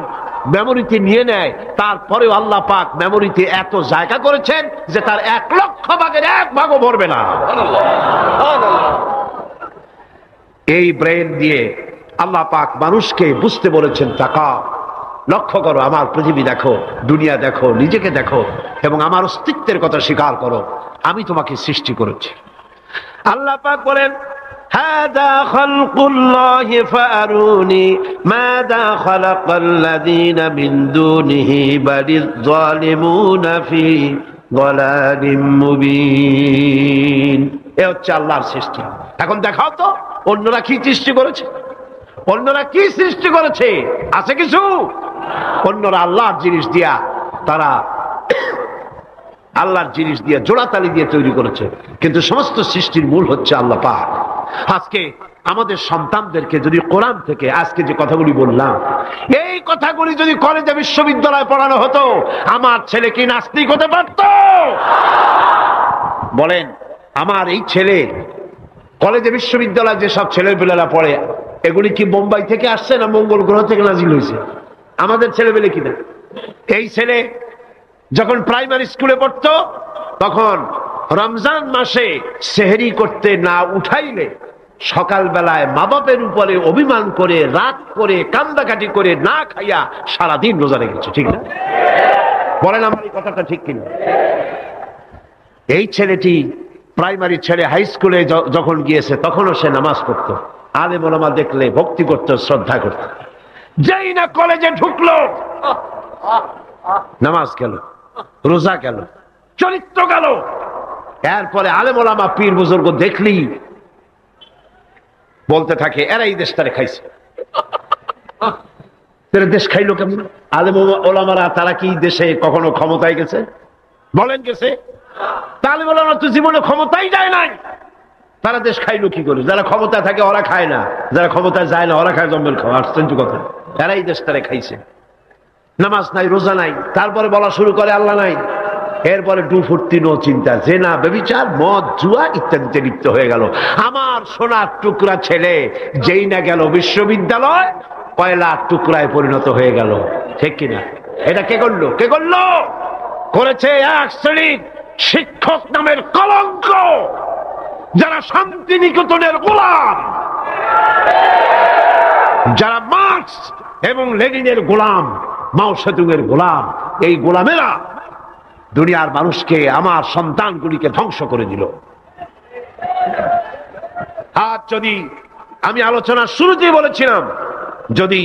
[SPEAKER 1] মেমোরিতে নিয়ে নেয়, তারপরেও আল্লাহ পাক মেমোরিতে এত জায়গা করেছেন যে তার 1 লক্ষ ভাগের 1 ভাগও ভরবে না। এই ব্রেন দিয়ে আল্লাহ পাক মানুষকে বুঝতে বলেছেন, তাকাও, লক্ষ্য করো, আমার পৃথিবী দেখো, দুনিয়া দেখো, নিজেকে দেখো, এবং আমার অস্তিত্বের কথা স্বীকার করো। আমি তোমাকে সৃষ্টি করেছি। আল্লাহ পাক বলেন হাদা খালকুল্লাহি ফাআরুনি মাযা খালাকাল্লাযীনা মিন দুনিহি বালিয যালিমুনা ফি যালালিম মুবিন। এ হচ্ছে আল্লাহর সৃষ্টি। এখন দেখাও তো অন্যরা কি সৃষ্টি করেছে, অন্যরা কি সৃষ্টি করেছে? আছে কিছু? অন্যরা আল্লাহর জিনিস দিয়া, তারা আল্লাহর জিনিস দিয়ে জোড়াতালি দিয়ে তৈরি করেছে, কিন্তু সমস্ত সৃষ্টির মূল হচ্ছে আল্লাহ পাক। আজকে আমাদের সন্তানদেরকে যদি কোরআন থেকে আজকে যে কথাগুলি বললাম, এই কথাগুলি যদি কলেজে বিশ্ববিদ্যালয়ে পড়ানো হতো, আমার ছেলে কি নাস্তিক হতে পারত? বলেন, আমার এই ছেলে কলেজে বিশ্ববিদ্যালয়ে যেসব ছেলেপেলেরা পড়ে, এগুলি কি বোম্বাই থেকে আসছে না মঙ্গল গ্রহ থেকে নাজিল হয়েছে? আমাদের ছেলেপেলে কিনা? এই ছেলে যখন প্রাইমারি স্কুলে পড়তো, তখন রমজান মাসে সেহরি করতে না উঠাইলে সকালবেলায় মা বাপের উপরে অভিমান করে, রাগ করে, কান্দাকাটি করে না খাইয়া সারাদিন রোজা রেখেছে, ঠিক না? বলেন আমার এই কথাটা ঠিক কিনা? এই ছেলেটি প্রাইমারি ছেড়ে হাই স্কুলে যখন গিয়েছে, তখনও সে নামাজ পড়তো, আলেম ওলামা দেখলে ভক্তি করত, শ্রদ্ধা করত। যেই না কলেজে ঢুকলো, নামাজ গেল, রোজা গেল, চরিত্র গেল। এরপরে আলেম ওলামা পীর বুজুর্গ দেখলি বলতে থাকে, এরা এই দেশটারে খাইছে, দেশ খাইলো কেমন? আলেম ওলামারা তারা কি দেশে কখনো ক্ষমতায় গেছে? বলেন গেছে? আলেম ওলামা তো জীবনে ক্ষমতাই যায় নাই, তারা দেশ খাইলো কি করে? যারা ক্ষমতায় থাকে ওরা খায় না, যারা ক্ষমতায় যায় না ওরা খায় জম্বেল খাওয়া। আশ্চর্য কথা, এরাই দেশ তারা খাইছে। নামাজ নাই, রোজা নাই, তারপরে বলা শুরু করে আল্লাহ নাই। এরপরে ডুফুর্তি, নো চিন্তা, জেনা, ব্যভিচার, মদ, জুয়া ইত্যাদিতে লিপ্ত হয়ে গেল। আমার সোনার টুকরা ছেলে যেই না গেল বিশ্ববিদ্যালয়, কয়লার টুকরায় পরিণত হয়ে গেল। ঠিক কিনা? এটা কে করলো? কে করলো? করেছে এক শ্রেণীর শিক্ষক নামের কলঙ্ক, যারা শান্তিনিকেতনের গোলাম, যারা মার্কস এবং লেনিনের গোলাম, মাও সেতুংয়ের গোলাম। এই গোলামেরা দুনিয়ার মানুষকে, আমার সন্তানগুলিকে ধ্বংস করে দিল। আজ যদি আমি আলোচনার শুরুতেই বলেছিলাম, যদি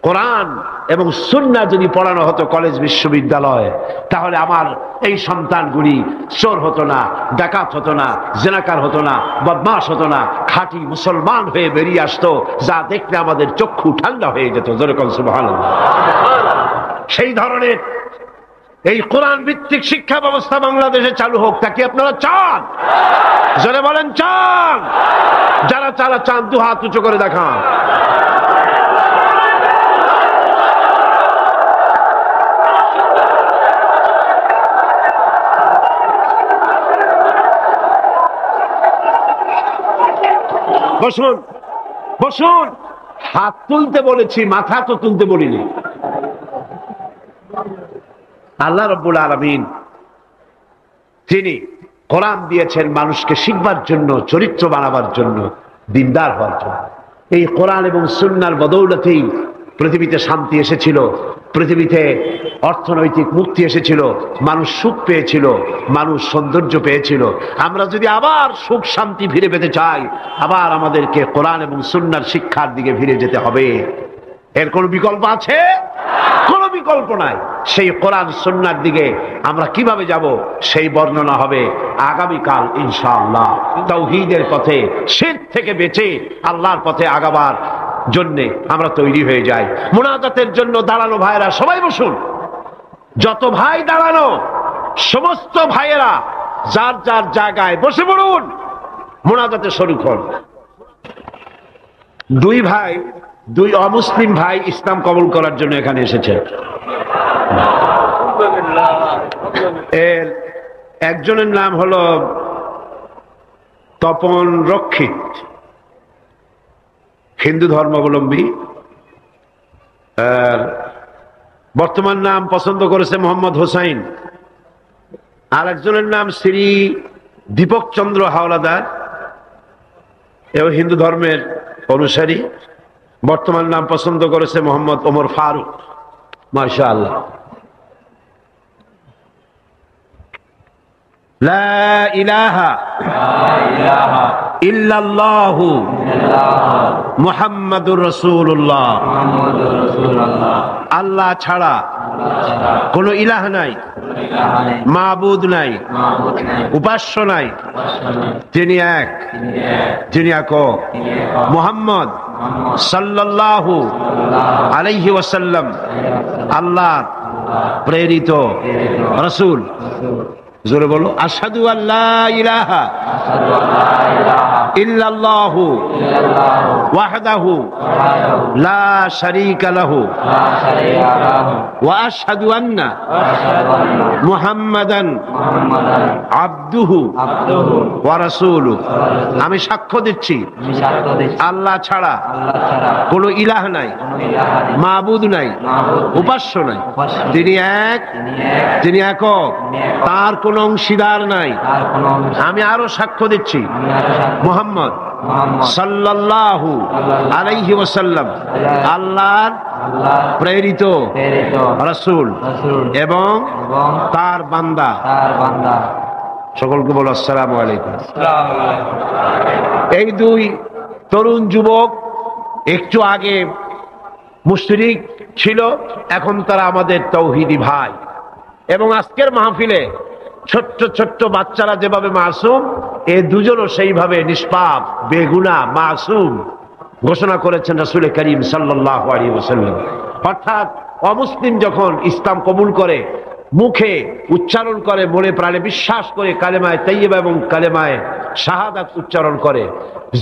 [SPEAKER 1] কোরআন এবং সুন্নাহ যদি পড়ানো হতো কলেজ বিশ্ববিদ্যালয়ে, তাহলে আমার এই সন্তানগুলি চোর হতো না, ডাকাত হতো না, জেনাকার হতো না, বদমাশ হতো না, খাঁটি মুসলমান হয়ে বেরিয়ে আসতো, যা দেখলে আমাদের চক্ষু ঠান্ডা হয়ে যেত। যেরকম সুবহানাল্লাহ। সেই ধরনের এই কোরআন ভিত্তিক শিক্ষা ব্যবস্থা বাংলাদেশে চালু হোক, তা কি আপনারা চান? যারা বলেন চান, যারা চান দু হাত উঁচু করে দেখান। বসুন, বসুন। হাত তুলতে বলেছি, মাথা তো তুলতে বলিনি। আল্লাহ রাব্বুল আলামিন তিনি কোরআন দিয়েছেন মানুষকে শিখবার জন্য, চরিত্র বানাবার জন্য, দিনদার হওয়ার জন্য। এই কোরআন এবং সুন্নাহর বদৌলতেই পৃথিবীতে শান্তি এসেছিল, পৃথিবীতে অর্থনৈতিক মুক্তি এসেছিল, মানুষ সুখ পেয়েছিল, মানুষ সৌন্দর্য পেয়েছিল। আমরা যদি আবার সুখ শান্তি ফিরে পেতে চাই, আবার আমাদেরকে কোরআন এবং সুন্নাহর শিক্ষার দিকে ফিরে যেতে হবে। এর কোনো বিকল্প আছে? কোনো বিকল্প নাই। সেই কোরআন সুন্নাহর দিকে আমরা কিভাবে যাব, সেই বর্ণনা হবে আগামীকাল ইনশাআল্লাহ। তাওহীদের পথে, শিরক থেকে বেঁচে আল্লাহর পথে আগাবার জন্যে আমরা তৈরি হয়ে যাই। মুনাজাতের জন্য দাঁড়ানো ভাইয়েরা সবাই বসুন। যত ভাই দাঁড়ানো, সমস্ত ভাইয়েরা যার যার জায়গায় বসে পড়ুন, মুনাজাতে শরীক হন। দুই ভাই, দুই অমুসলিম ভাই ইসলাম কবুল করার জন্য এখানে এসেছে। এর একজনের নাম হলো তপন রক্ষিত, হিন্দু ধর্মাবলম্বী। বর্তমান নাম পছন্দ করেছে মোহাম্মদ হোসাইন। আর একজনের নাম শ্রী দীপক চন্দ্র হাওলাদার, এও হিন্দু ধর্মের অনুসারী। বর্তমান নাম পছন্দ করেছে মোহাম্মদ ওমর ফারুক। মাশাআল্লাহ। লা ইলাহা ইল্লাল্লাহু মুহাম্মাদুর রাসূলুল্লাহ। আল্লাহ ছাড়া কোনো ইলাহ নাই, মাবুদ নাই, উপাস্য নাই, তিনি এক, যিনি একক। মুহাম্মদ সাল্লাল্লাহু আলাইহি ওয়াসাল্লাম আল্লাহর প্রেরিত রাসূল। জোরে বলো, আশহাদু আল্লা ইলাহা ইল্লাল্লাহু ওয়াহদাহু লা শারীকা লাহু ওয়া আশহাদু আন্না মুহাম্মাদান আবদুহু ওয়া রাসূলুহু। আমি সাক্ষ্য দিচ্ছি আল্লাহ ছাড়া কোনো ইলাহ নাই, মাবুদ নাই, উপাস্য নাই, তিনি এক, তিনি একক, তার কোন অংশীদার নাই। আমি আরো সাক্ষ্য দিচ্ছি মুহাম্মদ সাল্লাল্লাহু আলাইহি ওয়াসাল্লাম আল্লাহর প্রেরিত রাসূল এবং তার বান্দা। সকলকে বলো আসসালামু আলাইকুম। এই দুই তরুণ যুবক একটু আগে মুশরিক ছিল, এখন তারা আমাদের তাওহীদি ভাই। এবং আজকের মাহফিলে ছোট্ট ছোট্ট বাচ্চারা যেভাবে মাসুম, এ দুজনও সেইভাবে নিষ্পাপ, বেগুনাহ, মাসুম। ঘোষণা করেছেন রাসূল করিম সাল্লাল্লাহু আলাইহি ওয়াসাল্লাম। অর্থাৎ অমুসলিম যখন ইসলাম কবুল করে, মুখে উচ্চারণ করে, মনে প্রাণে বিশ্বাস করে কালেমায়ে তাইয়্যিবা এবং কালেমায়ে শাহাদাত উচ্চারণ করে,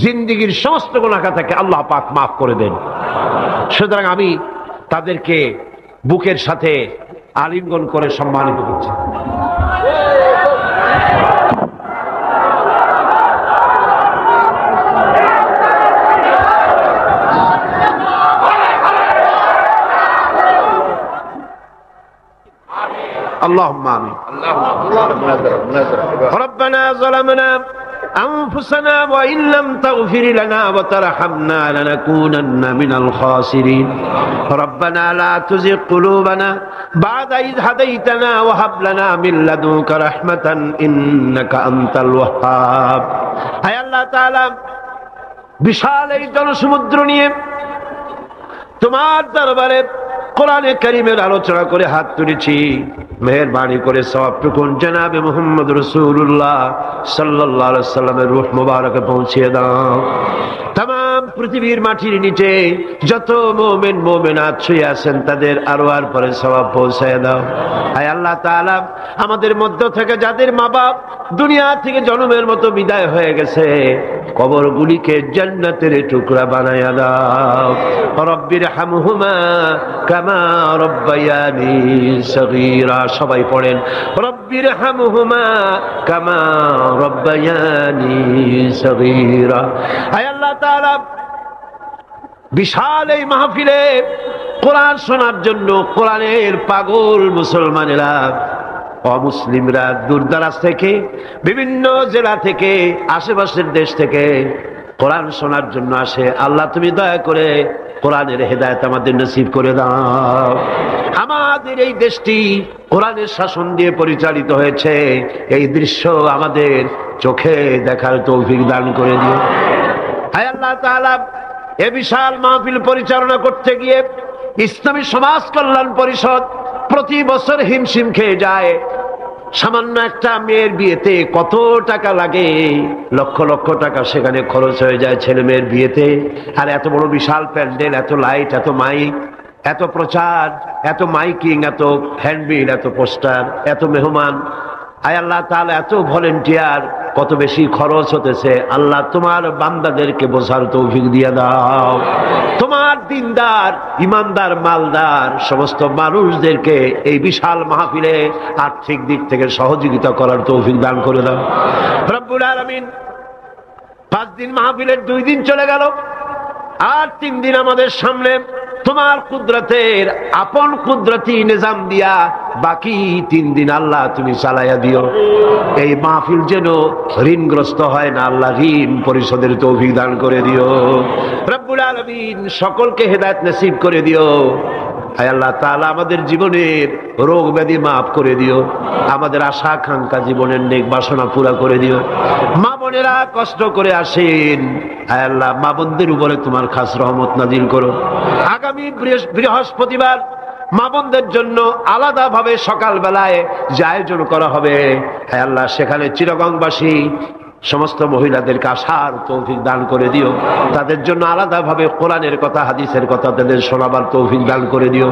[SPEAKER 1] জিন্দেগীর সমস্ত গুনাহ থেকে আল্লাহ পাক মাফ করে দেন। সুতরাং আমি তাদেরকে বুকের সাথে আলিঙ্গন করে সম্মানিত করছি। اللهم آمين. ربنا ظلمنا أنفسنا وإن لم تغفر لنا وترحمنا لنكونن من الخاسرين ربنا لا تزغ قلوبنا بعد إذ هديتنا وهب لنا من لدنك رحمة إنك أنت الوهاب. أي الله تعالى বিশাল এই জনসমুদ্র নিয়ে তোমার দরবারে কোরআনে কারীমের আলোচনা করে হাত তুলেছি, মেহেরবানি করে সওয়াবটুকু জনাবে মুহাম্মদ রাসূলুল্লাহ সাল্লাল্লাহু আলাইহি সাল্লামের রূহ মুবারকে পৌঁছে দাও। तमाम পৃথিবীর মাটির নিচে যত মুমিন মুমিনাত শুয়ে আছেন তাদের আরওয়ার পরে সওয়াব পৌঁছায় দাও। আয় আল্লাহ তাআলা, আমাদের মধ্য থেকে যাদের মা বাপ দুনিয়া থেকে জন্মের মতো বিদায় হয়ে গেছে, কবরগুলিকে জান্নাতের টুকরা বানায়া দাও। রব্বির হামহুমা কামা রব্বায়ানি সগীরা। সবাই পড়েন রব্বির হামহুমা কামা রব্বায়ানি সগীরা। আয় আল্লাহ তাআলা, বিশাল এই মাহফিলে কোরআন শোনার জন্য কোরআনের পাগল মুসলমানেরা, অমুসলিমরা দূর দারাজ থেকে, বিভিন্ন জেলা থেকে, আশেপাশের দেশ থেকে কোরআন শোনার জন্য আসে। আল্লাহ তুমি দয়া করে কোরআনের হেদায়েত আমাদের নসিব করে দাও। আমাদের এই দেশটি কোরআনের শাসন দিয়ে পরিচালিত হয়েছে, এই দৃশ্য আমাদের চোখে দেখার তৌফিক দান করে দিও। হায় আল্লাহ তাআলা, এ বিশাল মাহফিল পরিচালনা করতে গিয়ে ইসলামী সমাজ কল্যাণ পরিষদ প্রতি বছর হিমশিম খেয়ে যায়। সামান্য একটা মেয়ের বিয়েতে কত টাকা লাগে, লক্ষ লক্ষ টাকা সেখানে খরচ হয়ে যায় ছেলে মেয়ের বিয়েতে। আর এত বড় বিশাল প্যান্ডেল, এত লাইট, এত মাইক, এত প্রচার, এত মাইকিং, এত হ্যান্ডবিল, এত পোস্টার, এত মেহমান। আয় আল্লাহ তাআলা, এত ভলেন্টিয়ার, কত বেশি খরচ হতেছে। আল্লাহ তোমার বান্দাদেরকে বোঝার তৌফিক দিয়ে দাও। তোমার দিনদার, ইমানদার, মালদার সমস্ত মানুষদেরকে এই বিশাল মাহফিলে আর্থিক দিক থেকে সহযোগিতা করার তৌফিক দান করে দাও রব্বুল আলামিন। 5 দিন মাহফিলের 2 দিন চলে গেল, আর 3 দিন আমাদের সামনে তোমার কুদরতের আপন কুদরতি নিজাম দিয়া বাকি 3 দিন আল্লাহ তুমি চালাইয়া দিও। এই মাহফিল যেন ঋণগ্রস্ত হয় না, আল্লাহ ঋণ পরিশোধের তৌফিক দান করে দিও রব্বুল আলামিন। সকলকে হেদায়েত নসিব করে দিও। হায় আল্লাহ তাআলা, আমাদের জীবনের রোগ ব্যাধি মাফ করে দিও, আমাদের আশা আকাঙ্ক্ষা জীবনের নেক বাসনা পুরা করে দিও। মা বোনেরা কষ্ট করে আসেন, হায় আল্লাহ মা বোনদের উপরে তোমার খাস রহমত নাজিল করো। আগামী বৃহস্পতিবার মা বোনদের জন্য আলাদা ভাবে সকাল বেলায় যে আয়োজন করা হবে, হায় আল্লাহ সেখানে চিরগংবাসী সমস্ত মহিলাদেরকে আসার তৌফিক দান করে দিও। তাদের জন্য আলাদা ভাবে কোরআনের কথা, হাদিসের কথা তাদের শোনাবার তৌফিক দান করে দিও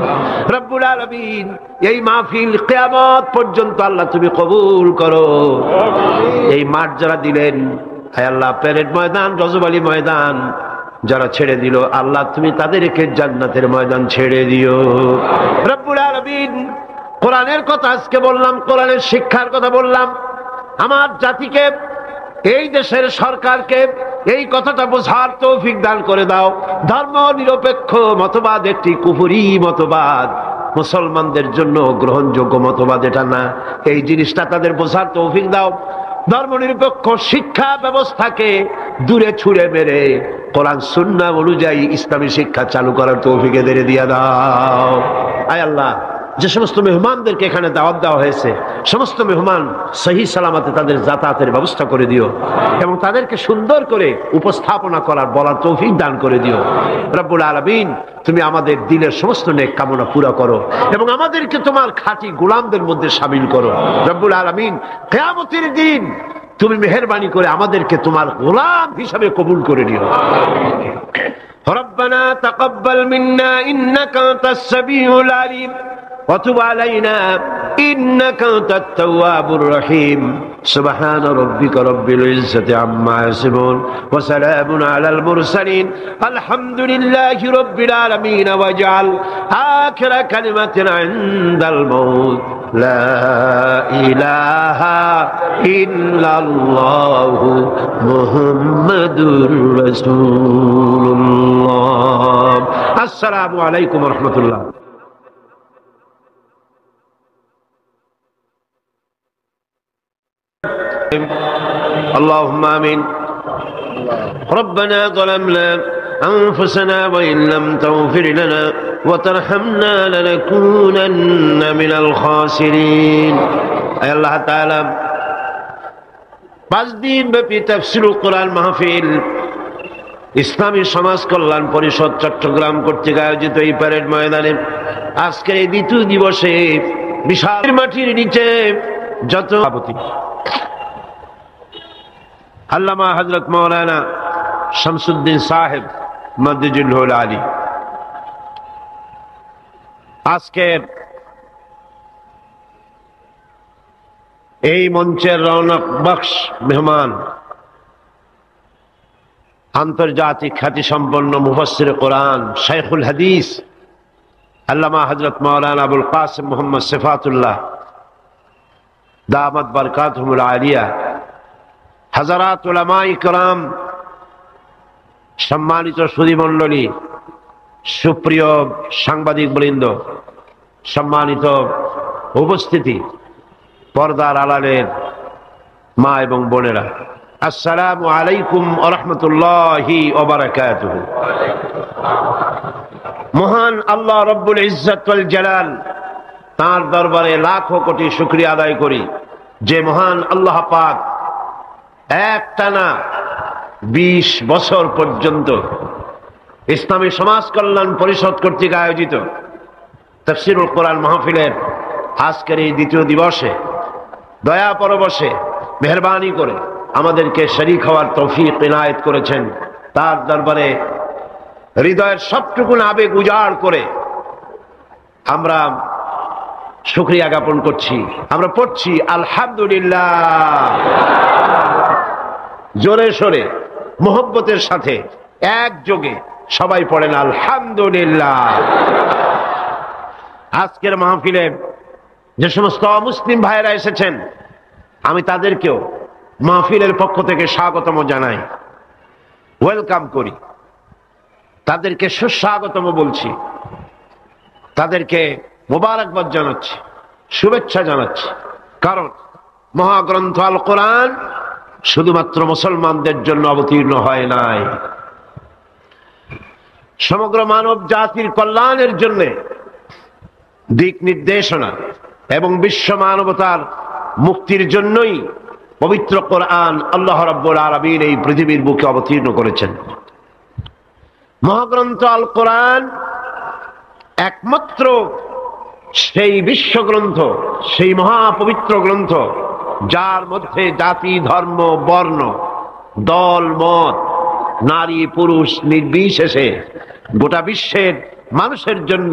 [SPEAKER 1] রব্বুল আলামিন। এই মাহফিল কিয়ামত পর্যন্ত আল্লাহ তুমি কবুল করো। এই মাঠ যারা দিলেন, হায় আল্লাহ প্যারেড ময়দান, রজব আলী ময়দান যারা ছেড়ে দিল, আল্লাহ তুমি তাদেরকে জান্নাতের ময়দান ছেড়ে দিও রব্বুল আলামিন। কোরআনের কথা আজকে বললাম, কোরআনের শিক্ষার কথা বললাম। আমার জাতিকে, এই দেশের সরকারকে এই কথাটা বোঝার তৌফিক দান করে দাও। ধর্ম নিরপেক্ষ মতবাদ একটি কুফরি মতবাদ, মুসলমানদের জন্য গ্রহণযোগ্য মতবাদ এটা না। এই জিনিসটা তাদের বোঝার তৌফিক দাও। ধর্ম নিরপেক্ষ শিক্ষা ব্যবস্থাকে দূরে ছুঁড়ে মেরে কোরআন সুন্নাহ অনুযায়ী ইসলামী শিক্ষা চালু করার তৌফিক এদের দিয়ে দাও। আয় আল্লাহ, যে সমস্ত মেহমানদেরকে এখানে দাওয়াত দেওয়া হয়েছে, সমস্ত মেহমান সহি সালামতে তাদের যাতায়াতের ব্যবস্থা করে দিও এবং তাদেরকে সুন্দর করে উপস্থাপনা করার, বলার তৌফিক দান করে দিও রব্বুল আলামিন। তুমি আমাদের দিলের সমস্ত নেক কামনা পুরা করো এবং আমাদেরকে তোমার খাঁটি গোলামদের মধ্যে শামিল করো রব্বুল আলামিন। কিয়ামতের দিন তুমি মেহেরবানি করে আমাদেরকে তোমার গোলাম হিসাবে কবুল করে নিও। ربنا تقبل منا إنك أنت السميع العليم وتب علينا إنك أنت التواب الرحيم سبحان ربك رب العزة عما يصفون وسلام على المرسلين الحمد لله رب العالمين واجعل آخر كلمة عند الموت لا إله إلا الله محمد رسول الله السلام عليكم ورحمة الله اللهم آمين ربنا ظلمنا أنفسنا وإن لم تغفر لنا وترحمنا لنكونن من الخاسرين أي الله تعالى 5 দিন ব্যাপী তাফসীরুল কোরআন মাহফিল ইসলামী সমাজ কল্যাণ পরিষদ চট্টগ্রাম কর্তৃক আয়োজিত এই প্যারেড ময়দানে আজকের এই দ্বিতীয় দিবসে বিশাল মাটির নিচে যত আল্লামা হযরত মাওলানা শামসুদ্দিন সাহেব মাদ্দুজুল আলী আজকের এই মঞ্চের রৌনক বখশ মেহমান আন্তর্জাতিক খ্যাতি সম্পন্ন মুফাসসির কোরআন শাইখুল হাদিস আল্লামা হযরত মাওলানা আবুল কাসিম মুহাম্মদ সিফাতুল্লাহ দামাত বারকাতুহুল আলিয়া হাজারাত উলামায়ে কেরাম সম্মানিত সুধীমণ্ডলী সুপ্রিয় সাংবাদিক বৃন্দ সম্মানিত উপস্থিতি পর্দার আড়ালের মা এবং বোনেরা আসসালামু আলাইকুম ওয়া রাহমাতুল্লাহি ওয়া বারাকাতুহু মহান আল্লাহ রব্বুল ইজ্জত ওয়াল জালাল তার দরবারে লাখো কোটি শুকরিয়া আদায় করি যে মহান আল্লাহ পাক একটানা 20 বছর পর্যন্ত ইসলামী সমাজ কল্যাণ পরিষদ কর্তৃক আয়োজিত তাফসীরুল কোরআন মাহফিলের আজকের এই দ্বিতীয় দিবসে দয়া পরবশে মেহেরবানি করে আমাদেরকে শরীক হওয়ার তৌফিক ইনায়েত করেছেন তার দরবারে হৃদয়ের সবটুকু আবেগ উজাড় করে আমরা শুকরিয়া জ্ঞাপন করছি আমরা পড়ছি আলহামদুলিল্লাহ জোরে সোরে মোহব্বতের সাথে একযোগে সবাই পড়েন আলহামদুলিল্লাহ আজকের মাহফিলে যে সমস্ত মুসলিম ভাইরা এসেছেন আমি তাদেরকেও মাহফিলের পক্ষ থেকে স্বাগতম জানাই ওয়েলকাম করি তাদেরকে সুস্বাগতম বলছি তাদেরকে মোবারকবাদ জানাচ্ছি শুভেচ্ছা জানাচ্ছি কারণ মহাগ্রন্থ আল কোরআন শুধুমাত্র মুসলমানদের জন্য অবতীর্ণ হয় নাই সমগ্র মানব জাতির কল্যাণের জন্য দিক নির্দেশনা এবং বিশ্ব মানবতার মুক্তির জন্যই পবিত্র কোরআন আল্লাহ রাব্বুল আলামিন এই পৃথিবীর বুকে অবতীর্ণ করেছেন মহাগ্রন্থ আল কোরআন একমাত্র সেই বিশ্বগ্রন্থ সেই মহাপবিত্র গ্রন্থ যার মধ্যে জাতি ধর্ম বর্ণ দল মত নারী পুরুষ নির্বিশেষে গোটা বিশ্বের মানুষের জন্য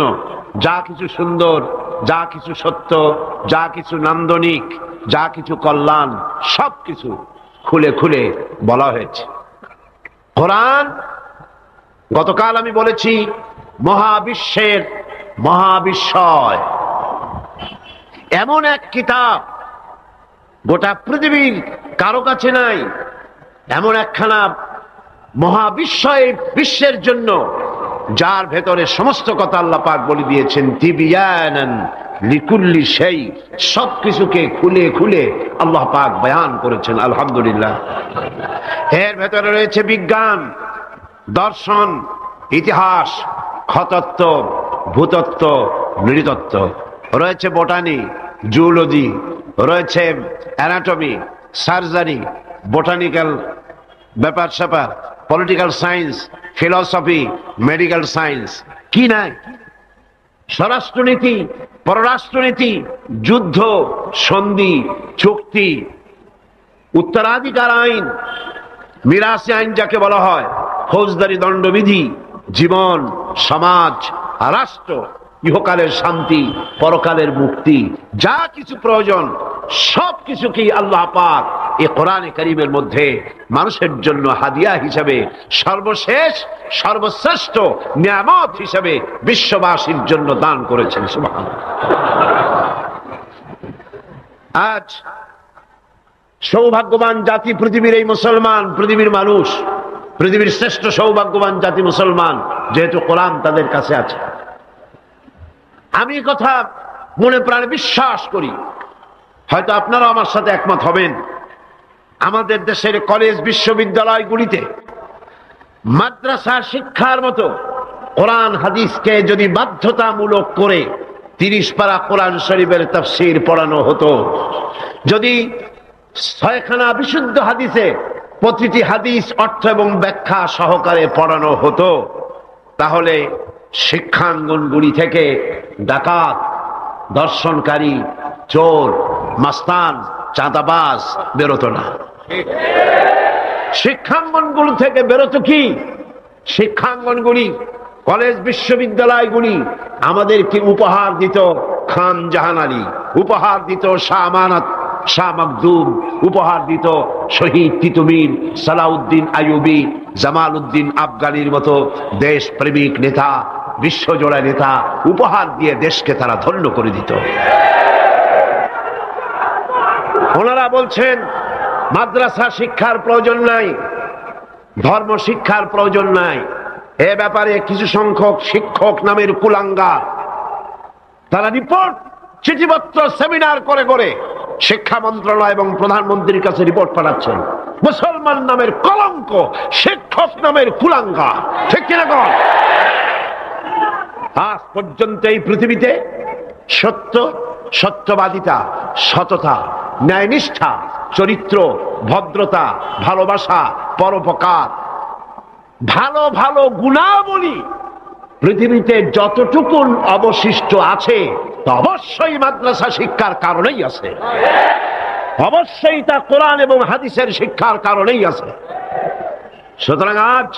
[SPEAKER 1] যা কিছু সুন্দর যা কিছু সত্য যা কিছু নান্দনিক যা কিছু কল্যাণ সবকিছু খুলে খুলে বলা হয়েছে কোরআন গতকাল আমি বলেছি মহাবিশ্বের মহাবিস্ময় এমন এক কিতাব গোটা পৃথিবীর কারো কাছে নাই এমন একখানা মহাবিস্ময় বিশ্বের জন্য যার ভেতরে সমস্ত কথা আল্লাহ পাক বলে দিয়েছেন তিবিয়ানান লিকুল্লি শাই সবকিছুকে খুলে খুলে আল্লাহ পাক বয়ান করেছেন আলহামদুলিল্লাহ এর ভেতরে রয়েছে বিজ্ঞান দর্শন ইতিহাস খতত্ব ভূতত্ত্ব নৃতত্ত্ব রয়েছে বোটানি জুলজি রয়েছে অ্যানাটমি সার্জারি বোটানিক্যাল ব্যাপার স্যাপার political science philosophy medical science কি নাই স্বরাষ্ট্রনীতি পররাষ্ট্রনীতি যুদ্ধ সন্ধি চুক্তি উত্তরাধিকার আইন মিরাসি আইন যাকে বলা হয় ফৌজদারি দণ্ডবিধি জীবন, সমাজ, রাষ্ট্র, ইহকালের শান্তি, পরকালের মুক্তি, যা কিছু প্রয়োজন সব কিছুকেই আল্লাহ পাক এই কোরআনে কারীমের মধ্যে মানুষের জন্য হাদিয়া হিসেবে সর্বশেষ সর্বশ্রেষ্ঠ নিয়ামত হিসেবে বিশ্ববাসীর জন্য দান করেছেন। সুবহানাল্লাহ। আজ সৌভাগ্যবান জাতি পৃথিবীর এই মুসলমান, পৃথিবীর মানুষ, পৃথিবীর শ্রেষ্ঠ সৌভাগ্যবান জাতি মুসলমান, যেহেতু কোরআন তাদের কাছে আছে। আমি কথা মনে প্রাণে বিশ্বাস করি, হয়তো আপনারা আমার সাথে একমত হবেন, আমাদের দেশের কলেজ বিশ্ববিদ্যালয়গুলিতে মাদ্রাসা শিক্ষার মতো কোরআন হাদিসকে যদি বাধ্যতামূলক করে 30 পারা কোরআন শরীফের তাফসীর পড়ানো হতো, যদি 6খানা বিশুদ্ধ হাদিসে প্রতিটি হাদিস অর্থ এবং ব্যাখ্যা সহকারে পড়ানো হতো, তাহলে শিক্ষাঙ্গনগুলি থেকে ডাকাত, দর্শনকারী, চোর, মাস্তান, চাঁদাবাজ বেরোতো না। শিক্ষাঙ্গনগুলো থেকে বেরোতো কি? শিক্ষাঙ্গনগুলি, কলেজ বিশ্ববিদ্যালয়গুলি আমাদেরকে উপহার দিত খান জাহান আলী, উপহার দিত শাহ আমানত, শাহ মখদুম, উপহার দিত শহীদ তিতুমির, সালাউদ্দিন আইয়ুবী, জামাল উদ্দিন আফগানির মতো দেশপ্রেমিক নেতা, বিশ্বজোড়া নেতা, উপহার দিয়ে দেশকে তারা ধন্য করে দিত। ওনারা বলছেন মাদ্রাসা শিক্ষার প্রয়োজন নাই, ধর্ম শিক্ষার প্রয়োজন নাই। এ ব্যাপারে কিছু সংখ্যক শিক্ষক নামের কুলাঙ্গার তারা রিপোর্ট, চিঠিপত্র, সেমিনার করে করে শিক্ষা মন্ত্রণালয় এবং প্রধানমন্ত্রীর কাছে রিপোর্ট পাঠাচ্ছেন। মুসলমান নামের কলঙ্ক, শিক্ষক নামের কুলাঙ্গার, ঠিক কিনা কন? আজ পর্যন্ত এই পৃথিবীতে সত্য, সত্যবাদিতা, সততা, ন্যায়নিষ্ঠা, চরিত্র, ভদ্রতা, ভালোবাসা, পরোপকার, ভালো ভালো গুণাবলী পৃথিবীতে যতটুকুন অবশিষ্ট আছে তা অবশ্যই মাদ্রাসা শিক্ষার কারণেই আছে, অবশ্যই তা কোরআন এবং হাদিসের শিক্ষার কারণেই আছে। সুতরাং আজ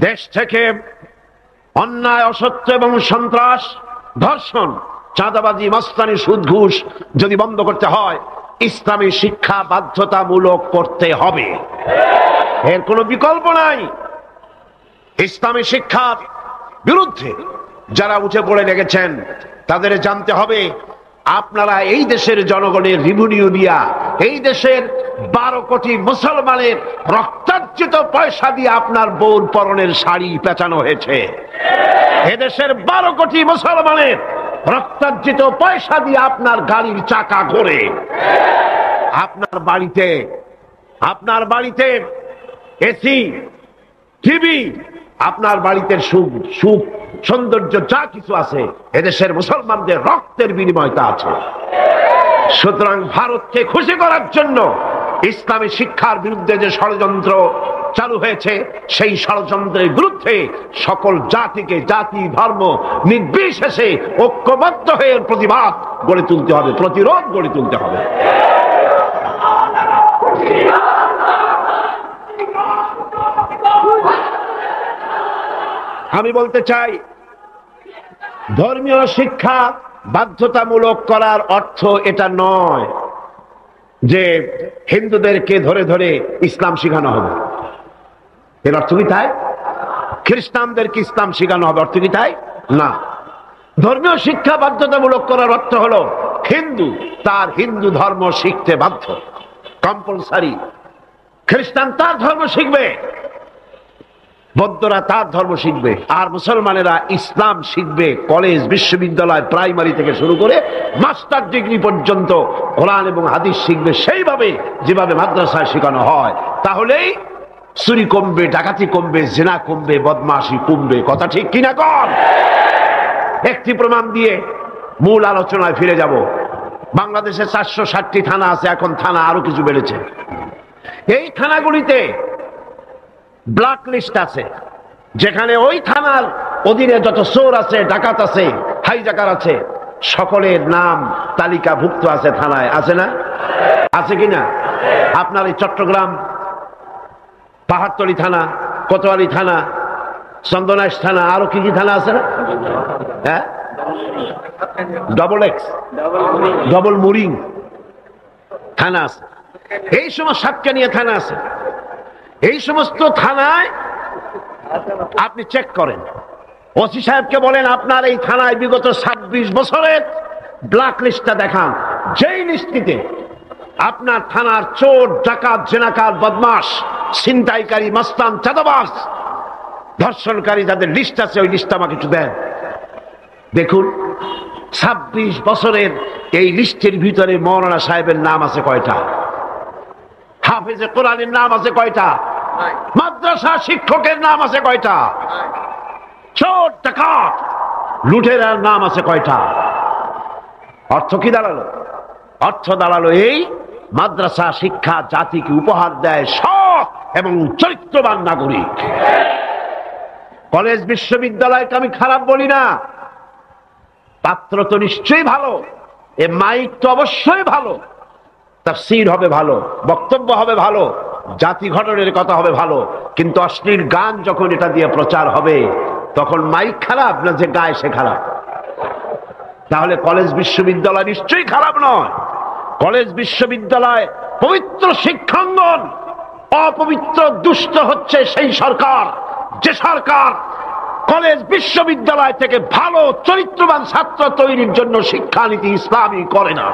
[SPEAKER 1] দেশ থেকে অন্যায়, অসত্য এবং সন্ত্রাস, ধর্ষণ, চাঁদাবাজি, মাস্তানি, সুদ, ঘুষ যদি বন্ধ করতে হয়, ইসলামী শিক্ষা বাধ্যতামূলক করতে হবে, এর কোনো বিকল্প নাই। ইসলামী শিক্ষার বিরুদ্ধে যারা উঠে পড়ে লেগেছেন তাদের জানতে হবে, আপনারা এই দেশের জনগণের রিভিনিউ দিয়া, এই দেশের 12 কোটি মুসলমানের রক্তার্জিত পয়সা দিয়ে আপনার বউর পরনের শাড়ি পেঁচানো হয়েছে। এদেশের 12 কোটি মুসলমানের রক্তার্জিত পয়সা দিয়ে আপনার গাড়ির চাকা ঘোরে। আপনার বাড়িতে এসি, টিভি, আপনার বাড়িতে সুখ সৌন্দর্য যা কিছু আছে এদেশের মুসলমানদের রক্তের বিনিময়টা আছে। সুতরাং ভারতকে খুশি করার জন্য ইসলামী শিক্ষার বিরুদ্ধে যে ষড়যন্ত্র চালু হয়েছে, সেই ষড়যন্ত্রের বিরুদ্ধে সকল জাতিকে, জাতি ধর্ম নির্বিশেষে ঐক্যবদ্ধ হয়ে প্রতিবাদ গড়ে তুলতে হবে, প্রতিরোধ গড়ে তুলতে হবে। আমি বলতে চাই, ধর্মীয় শিক্ষা বাধ্যতামূলক করার অর্থ এটা নয় যে হিন্দুদেরকে ধরে ধরে ইসলাম শেখানো হবে, এর অর্থ কি তাই? খ্রিস্টানদেরকে ইসলাম শেখানো হবে, অর্থ কি তাই? না। ধর্মীয় শিক্ষা বাধ্যতামূলক করার অর্থ হলো হিন্দু তার হিন্দু ধর্ম শিখতে বাধ্য, কম্পালসারি। খ্রিস্টান তার ধর্ম শিখবে, বৌদ্ধরা তার ধর্ম শিখবে, আর মুসলমানেরা ইসলাম শিখবে। কলেজ, বিশ্ববিদ্যালয়, প্রাইমারি থেকে শুরু করে মাস্টার ডিগ্রি পর্যন্ত কোরআন এবং হাদিস শিখবে সেইভাবে যেভাবে মাদ্রাসায় শেখানো হয়। তাহলেই চুরি কমবে, ডাকাতি কমবে, জিনা কমবে, বদমাশি কমবে। কথা ঠিক কিনা কম? একটি প্রমাণ দিয়ে মূল আলোচনায় ফিরে যাব। বাংলাদেশে 460টি থানা আছে, এখন থানা আরো কিছু বেড়েছে। এই থানাগুলিতে ব্ল্যাক লিস্ট আছে, যেখানে ওই থানার অধীনে যত চোর আছে, ডাকাত আছে, হাইজাকার আছে, সকলের নাম তালিকাভুক্ত আছে থানায়, আছে না? আছে কিনা? আপনার এই চট্টগ্রাম পাহাড়তলী থানা, কোতোয়ালি থানা, চন্দনাইশ থানা, আরো কি কি থানা আছে না? হ্যাঁ, ডবল এক্স, ডবল মুরিং থানা আছে, এই সমস্ত সাতকানিয়া থানা আছে। এই সমস্ত থানায় আপনি চেক করেন, ওসি সাহেবকে বলেন আপনার এই থানায় বিগত 26 বছরের ব্ল্যাক লিস্টটা দেখান। যেই লিস্টিতে আপনার থানার চোর, ডাকাত, জেনাকার, বদমাশ, ছিনতাইকারী, মাস্তান, চাঁদাবাজ, ধর্ষণকারী যাদের লিস্ট আছে ওই লিস্ট আমাকে একটু দেন। দেখুন 26 বছরের এই লিস্টের ভিতরে মৌলানা সাহেবের নাম আছে কয়টা? হাফেজে কোরআনের নাম আছে কয়টা? মাদ্রাসা শিক্ষকের নাম আছে কয়টা? চোর, ডাকাত, লুটেরার নাম আছে কয়টা? অর্থ কি দাঁড়ালো? অর্থ দাঁড়ালো এই মাদ্রাসা শিক্ষা জাতিকে উপহার দেয় সৎ এবং চরিত্রবান নাগরিক। কলেজ বিশ্ববিদ্যালয়কে আমি খারাপ বলি না, পাত্র তো নিশ্চয়ই ভালো, এ মাইক তো অবশ্যই ভালো, তাফসীর হবে ভালো, বক্তব্য হবে ভালো, জাতি গঠনের কথা হবে ভালো, কিন্তু অশ্লীল গান যখন এটা দিয়ে প্রচার হবে তখন মাইক খারাপ না যে গায় সে খারাপ? তাহলে কলেজ বিশ্ববিদ্যালয় নিশ্চয়ই খারাপ নয়। কলেজ বিশ্ববিদ্যালয় পবিত্র শিক্ষাঙ্গন, অপবিত্র দুষ্ট হচ্ছে সেই সরকার যে সরকার কলেজ বিশ্ববিদ্যালয় থেকে ভালো চরিত্রবান ছাত্র তৈরির জন্য শিক্ষানীতি ইসলামী করে না।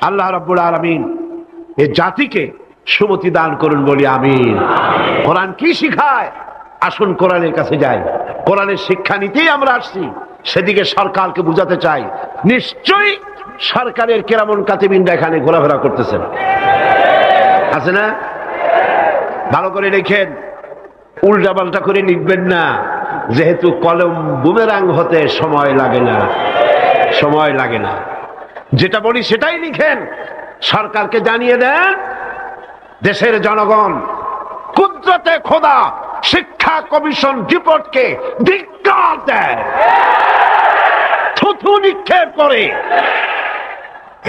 [SPEAKER 1] আল্লাহ রাব্বুল আলামিন এই জাতিকে সুমতি দান করুন বলি আমিন। কোরআন কি শিখায়? আসুন কোরআনের কাছে যাই। কোরআনের শিক্ষানীতি আমরা আসছি, সেদিকে সরকারকে বুঝাতে চাই। নিশ্চয়ই সরকারের কেরামন কাতিবিনরা এখানে ঘোরাফেরা করতেছেন, আছে না? ভালো করে লিখেন, উল্টা পাল্টা করে লিখবেন না, যেহেতু কলম বুমেরাং হতে সময় লাগে না, সময় লাগে না। যেটা বলি সেটাই লিখেন, সরকারকে জানিয়ে দেন দেশের জনগণ কুদরতে খোদা শিক্ষা কমিশন রিপোর্টকে ধিক্কার দেয়, থুথু নিক্ষেপ করে।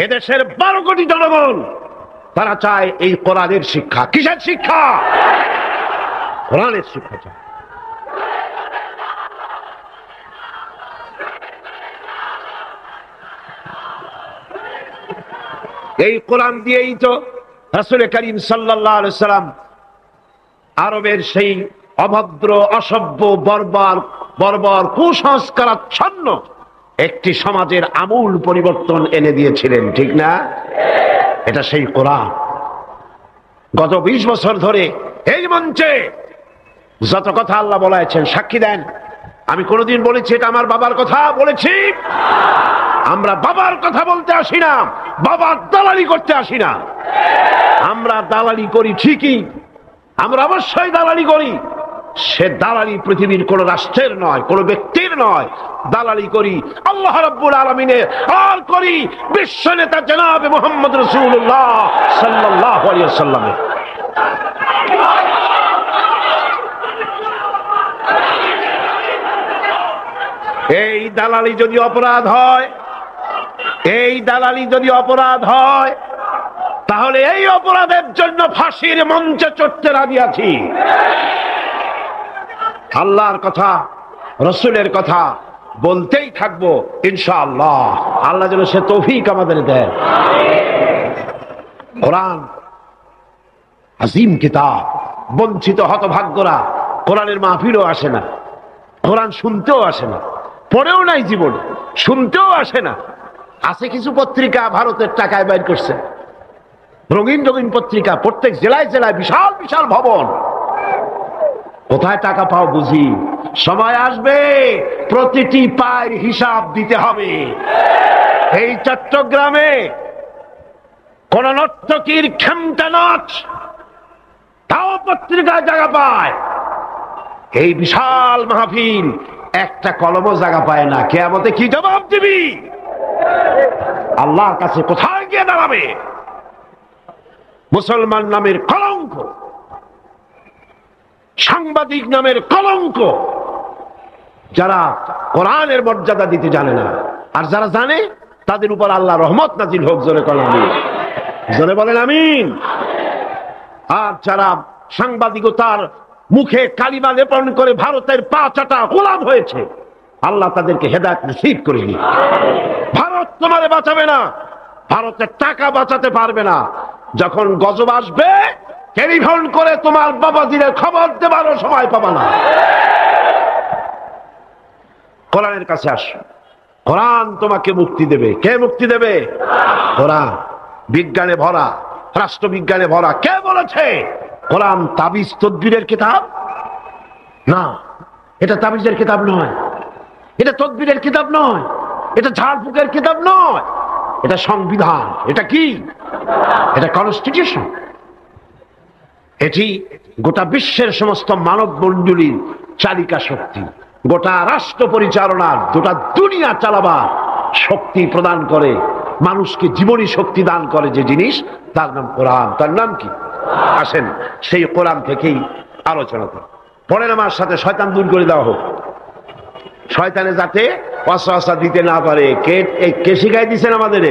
[SPEAKER 1] এদেশের 12 কোটি জনগণ তারা চায় এই কোরআনের শিক্ষা। কিসের শিক্ষা? কোরআনের শিক্ষা চায়। এই কোরআন দিয়েই তো রাসূল করিম সাল্লাল্লাহু আলাইহি সাল্লাম আরবের সেই অভদ্র, অসভ্য, বর্বর কুসংস্কারাচ্ছন্ন একটি সমাজের আমূল পরিবর্তন এনে দিয়েছিলেন, ঠিক না? এটা সেই কোরআন। গত 20 বছর ধরে এই মঞ্চে যত কথা আল্লাহ বলেছেন সাক্ষী দেন, আমি কোনদিন বলেছি এটা আমার বাবার কথা বলেছি? আমরা বাবার কথা বলতে আসি না, বাবার দালালি করতে আসি না। আমরা দালালি করি ঠিকই, আমরা অবশ্যই দালালি করি। সে দালালি পৃথিবীর কোন রাষ্ট্রের নয়, কোন ব্যক্তির নয়। দালালি করি আল্লাহ রাব্বুল আলামিনের, আর করি বিশ্ব নেতা জনাবে মুহাম্মদ রাসূলুল্লাহ সাল্লাল্লাহু আলাইহি ওয়াসাল্লামের। এই দালালি যদি অপরাধ হয়, এই দালালি যদি অপরাধ হয়, তাহলে এই অপরাধের জন্য ফাঁসির মঞ্চে চড়তে রাজি আছি। আল্লাহর কথা, রসুলের কথা বলতেই থাকবো ইনশাআল্লাহ। আল্লাহ যেন সে তৌফিক আমাদের দেয়। কোরআন আজিম কিতাব, বঞ্চিত হতভাগ্যরা কোরআনের মাহফিলও আসে না, কোরআন শুনতেও আসে না, পড়েও নাই জীবনে, শুনতেও আসে না। আছে কিছু পত্রিকা ভারতের টাকায় বাইর করছে, রঙিন রঙিন পত্রিকা, প্রত্যেক জেলায় জেলায় বিশাল বিশাল ভবন। কোথায় টাকা পাও বুঝি? সময় আসবে প্রতিটি পায়ের হিসাব দিতে হবে। এই চট্টগ্রামে কোন নর্তকীর খেমটা নাচ তাও পত্রিকায় জায়গা পায়। এই বিশাল মাহফিল একটা কলমও জায়গা পায় না। কিয়ামতে কি জবাব দিবি? আল্লাহর কাছে কোথায় গিয়ে দাঁড়াবে? মুসলমান নামের কলঙ্ক, সাংবাদিক নামের কলঙ্ক, যারা কোরআনের মর্যাদা দিতে জানে না, আর যারা জানে তাদের উপর আল্লাহ রহমত নাজিল হোক। জোরে বলেন আমিন, জোরে বলেন আমিন। আর যারা সাংবাদিকতার মুখে কালিমা লেপন করে ভারতের পা চাটা গোলাম হয়েছে, আল্লাহ তাদেরকে হেদায়েত নসিব করে দিন। ভারত তোমারে বাঁচাবে না, ভারতের টাকা বাঁচাতে পারবে না। যখন গজব আসবে টেলিফোন করে তোমার বাবাজিদের খবর দেবারও সময় পাবা না। কোরআনের কাছে আসো, কোরআন তোমাকে মুক্তি দেবে। কে মুক্তি দেবে? কোরআন। বিজ্ঞানে ভরা, রাষ্ট্রবিজ্ঞানে ভরা। কে বলেছে কোরআন তাবিজ তদবিরের কিতাব? না, এটা তাবিজের কিতাব নয়, এটা তদবিরের কিতাব নয়, এটা ঝাড়ফুঁকের কিতাব নয়, এটা সংবিধান। এটা কি? এটা কনস্টিটিউশন। এটি গোটা বিশ্বের সমস্ত মানব মণ্ডলীর চালিকা শক্তি, গোটা রাষ্ট্র পরিচালনার, গোটা দুনিয়া চালাবার শক্তি প্রদান করে, মানুষকে জীবনী শক্তি দান করে যে জিনিস, তার নাম কোরআন। তার নাম কি? আসেন সেই কোরআন থেকেই আলোচনা করি। পড়েন আমার সাথে, শয়তান দূর করে দেওয়া হোক। শয়তানে যাতে ওয়াসওয়াসা দিতে না পারে। কে শিখাই দিচ্ছেন আমাদের?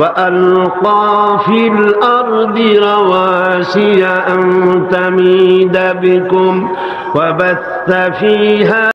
[SPEAKER 1] وألقى في الأرض رواسي أن تميد بكم وبث فيها